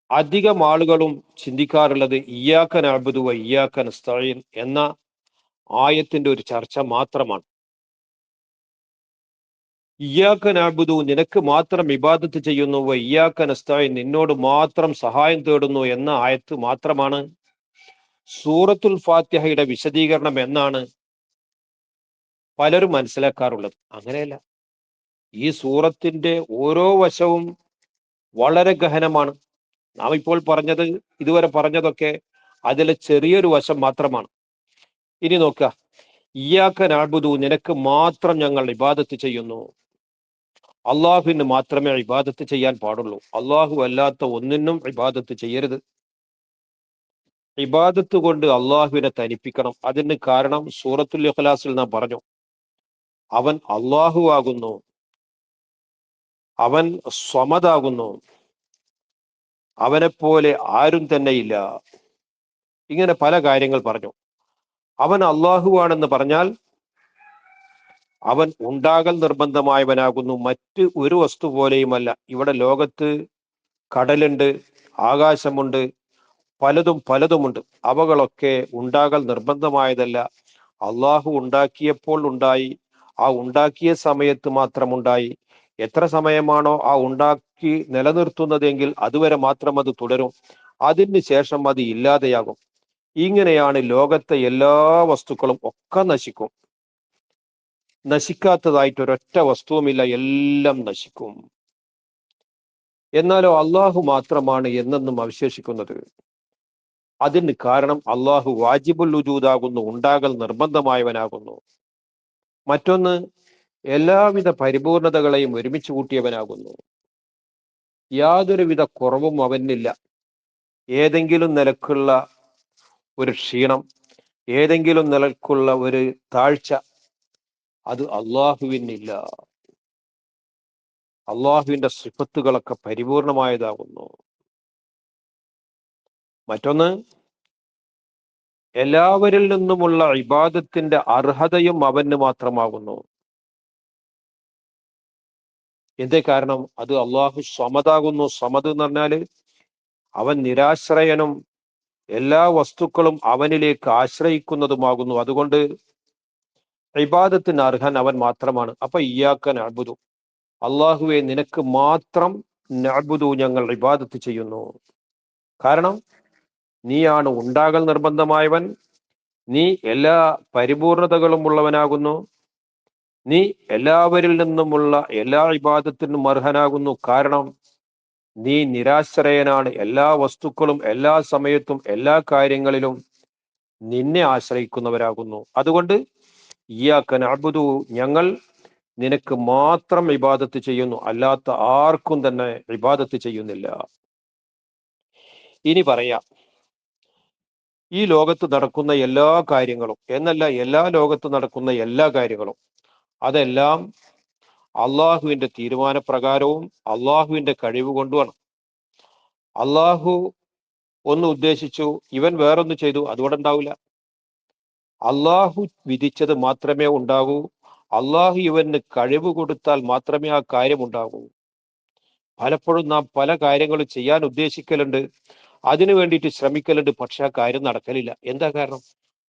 അധികം ആളുകളും ചിന്തിക്കാറുള്ളത് ഇയ്യാക നഅ്ബുദു വ ഇയ്യാക നസ്തഈൻ എന്ന ആയത്തിന്റെ ഒരു ചർച്ച മാത്രമാണ്. ഇയ്യാക നഅ്ബുദു, നിനക്ക് മാത്രം ഇബാദത്ത് ചെയ്യുന്നു, വ ഇയ്യാക നസ്തഈൻ, നിന്നോട് മാത്രം സഹായം തേടുന്നു എന്ന ആയത്ത് മാത്രമാണ് സൂറത്തുൽ ഫാത്തിഹയുടെ വിശദീകരണം എന്നാണ് പലരും മനസ്സിലാക്കാറുള്ളത്. അങ്ങനെയല്ല. ഈ സൂറത്തിന്റെ ഓരോ വശവും വളരെ ഗഹനമാണ്. നാം ഇപ്പോൾ പറഞ്ഞത്, ഇതുവരെ പറഞ്ഞതൊക്കെ അതിലെ ചെറിയൊരു വശം മാത്രമാണ്. ഇനി നോക്കുക, ഇയ്യാക്ക നഅ്ബുദു, നിനക്ക് മാത്രം ഞങ്ങൾ ഇബാദത്ത് ചെയ്യുന്നു. അള്ളാഹുവിന് മാത്രമേ ഇബാദത്ത് ചെയ്യാൻ പാടുള്ളൂ. അള്ളാഹു അല്ലാത്ത ഒന്നിനും ഇബാദത്ത് ചെയ്യരുത്. ഇബാദത്ത് കൊണ്ട് അള്ളാഹുവിനെ തനിപ്പിക്കണം. അതിന് കാരണം സൂറത്തുൽ ഇഖ്ലാസിൽ നാം പറഞ്ഞു, അവൻ അള്ളാഹു ആകുന്നു, അവൻ സ്വമദാകുന്നു, അവനെപ്പോലെ ആരും തന്നെയില്ല. ഇങ്ങനെ പല കാര്യങ്ങൾ പറഞ്ഞു. അവൻ അള്ളാഹുവാണെന്ന് പറഞ്ഞാൽ അവൻ ഉണ്ടാകൽ നിർബന്ധമായവനാകുന്നു, മറ്റ് ഒരു വസ്തു പോലെയുമല്ല. ഇവിടെ ലോകത്ത് കടലുണ്ട്, ആകാശമുണ്ട്, പലതും പലതുമുണ്ട്. അവകളൊക്കെ ഉണ്ടാകൽ നിർബന്ധമായതല്ല. അള്ളാഹു ഉണ്ടാക്കിയപ്പോൾ ഉണ്ടായി, ആ ഉണ്ടാക്കിയ സമയത്ത് മാത്രം ഉണ്ടായി. എത്ര സമയമാണോ ആ ഉണ്ടാക്കി നിലനിർത്തുന്നതെങ്കിൽ അതുവരെ മാത്രം അത് തുടരും. അതിന് ശേഷം അത് ഇല്ലാതെയാകും. ഇങ്ങനെയാണ് ലോകത്തെ എല്ലാ വസ്തുക്കളും ഒക്കെ നശിക്കും. നശിക്കാത്തതായിട്ട് ഒരൊറ്റ വസ്തുവുമില്ല, എല്ലാം നശിക്കും. എന്നാലോ അള്ളാഹു മാത്രമാണ് എന്നെന്നും അവശേഷിക്കുന്നത്. അതിന് കാരണം അള്ളാഹു വാജിബുൽ വുജൂദാകുന്നു, ഉണ്ടാകൽ നിർബന്ധമായവനാകുന്നു. മറ്റൊന്ന്, എല്ലാവിധ പരിപൂർണതകളെയും ഒരുമിച്ച് കൂട്ടിയവനാകുന്നു. യാതൊരുവിധ കുറവും അവനില്ല. ഏതെങ്കിലും നിലക്കുള്ള ഒരു ക്ഷീണം, ഏതെങ്കിലും നിലക്കുള്ള ഒരു താഴ്ച, അത് അള്ളാഹുവിനില്ല. അള്ളാഹുവിന്റെ സിഫത്തുകളൊക്കെ പരിപൂർണമായതാകുന്നു. മറ്റൊന്ന്, എല്ലാവരിൽ നിന്നുമുള്ള ഇബാദത്തിന്റെ അർഹതയും അവന് മാത്രമാകുന്നു. എന്തേ കാരണം? അത് അള്ളാഹു സമദാകുന്നു. സമദ് എന്ന് പറഞ്ഞാല് അവൻ നിരാശ്രയനും എല്ലാ വസ്തുക്കളും അവനിലേക്ക് ആശ്രയിക്കുന്നതുമാകുന്നു. അതുകൊണ്ട് ഇബാദത്തിന് അർഹൻ അവൻ മാത്രമാണ്. അപ്പൊ ഇയ്യാക്ക നഅ്ബുദു, അള്ളാഹുവെ നിനക്ക് മാത്രം നഅ്ബുദു, ഞങ്ങൾ ഇബാദത്ത് ചെയ്യുന്നു. കാരണം നീയാണ് ഉണ്ടാകൽ നിർബന്ധമായവൻ, നീ എല്ലാ പരിപൂർണതകളും ഉള്ളവനാകുന്നു, നീ എല്ലാവരിൽ നിന്നുമുള്ള എല്ലാ ഇബാദത്തിനും അർഹനാകുന്നു. കാരണം നീ നിരാശ്രയനാണ്. എല്ലാ വസ്തുക്കളും എല്ലാ സമയത്തും എല്ലാ കാര്യങ്ങളിലും നിന്നെ ആശ്രയിക്കുന്നവരാകുന്നു. അതുകൊണ്ട് ഇയ്യാക്ക നഅ്ബുദു, ഞങ്ങൾ നിനക്ക് മാത്രം ഇബാദത്ത് ചെയ്യുന്നു, അല്ലാത്ത ആർക്കും തന്നെ ഇബാദത്ത് ചെയ്യുന്നില്ല. ഇനി പറയാം, ഈ ലോകത്ത് നടക്കുന്ന എല്ലാ കാര്യങ്ങളും എന്നല്ല, എല്ലാ ലോകത്ത് നടക്കുന്ന എല്ലാ കാര്യങ്ങളും അതെല്ലാം അള്ളാഹുവിന്റെ തീരുമാനപ്രകാരവും അള്ളാഹുവിന്റെ കഴിവ് കൊണ്ടുമാണ്. അള്ളാഹു ഒന്ന് ഉദ്ദേശിച്ചു, ഇവൻ വേറൊന്ന് ചെയ്തു, അതുകൊണ്ട് ഉണ്ടാവില്ല. അള്ളാഹു വിധിച്ചത് മാത്രമേ ഉണ്ടാകൂ. അള്ളാഹു ഇവന് കഴിവ് കൊടുത്താൽ മാത്രമേ ആ കാര്യം ഉണ്ടാകൂ. പലപ്പോഴും നാം പല കാര്യങ്ങളും ചെയ്യാൻ ഉദ്ദേശിക്കലുണ്ട്, അതിനു വേണ്ടിയിട്ട് ശ്രമിക്കലുണ്ട്, പക്ഷെ ആ കാര്യം നടക്കലില്ല. എന്താ കാരണം?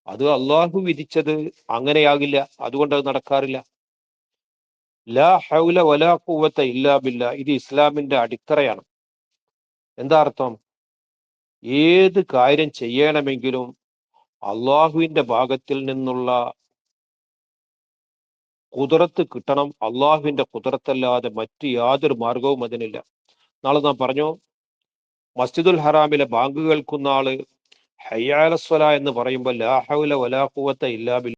അത് അള്ളാഹു വിധിച്ചത് അങ്ങനെയാകില്ല, അതുകൊണ്ട് അത് നടക്കാറില്ല. ലാ ഹൗല വലാ ഖുവത ഇല്ലാ ബില്ലാ, ഇത് ഇസ്ലാമിന്റെ അടിത്തറയാണ്. എന്താ അർത്ഥം? ഏത് കാര്യം ചെയ്യണമെങ്കിലും അള്ളാഹുവിന്റെ ഭാഗത്തിൽ നിന്നുള്ള കുദറത്ത് കിട്ടണം. അള്ളാഹുവിന്റെ കുദറത്തല്ലാതെ മറ്റ് യാതൊരു മാർഗവും അതിനില്ല. നാളെ നാം പറഞ്ഞു, മസ്ജിദുൽ ഹറാമിലെ ബാങ്ക് കേൾക്കുന്ന ആള് ഹയ്യ അലസ്വല എന്ന് പറയുമ്പോൾ ലാ ഹൗല വലാ ഖുവത ഇല്ലാ ബില്ലാ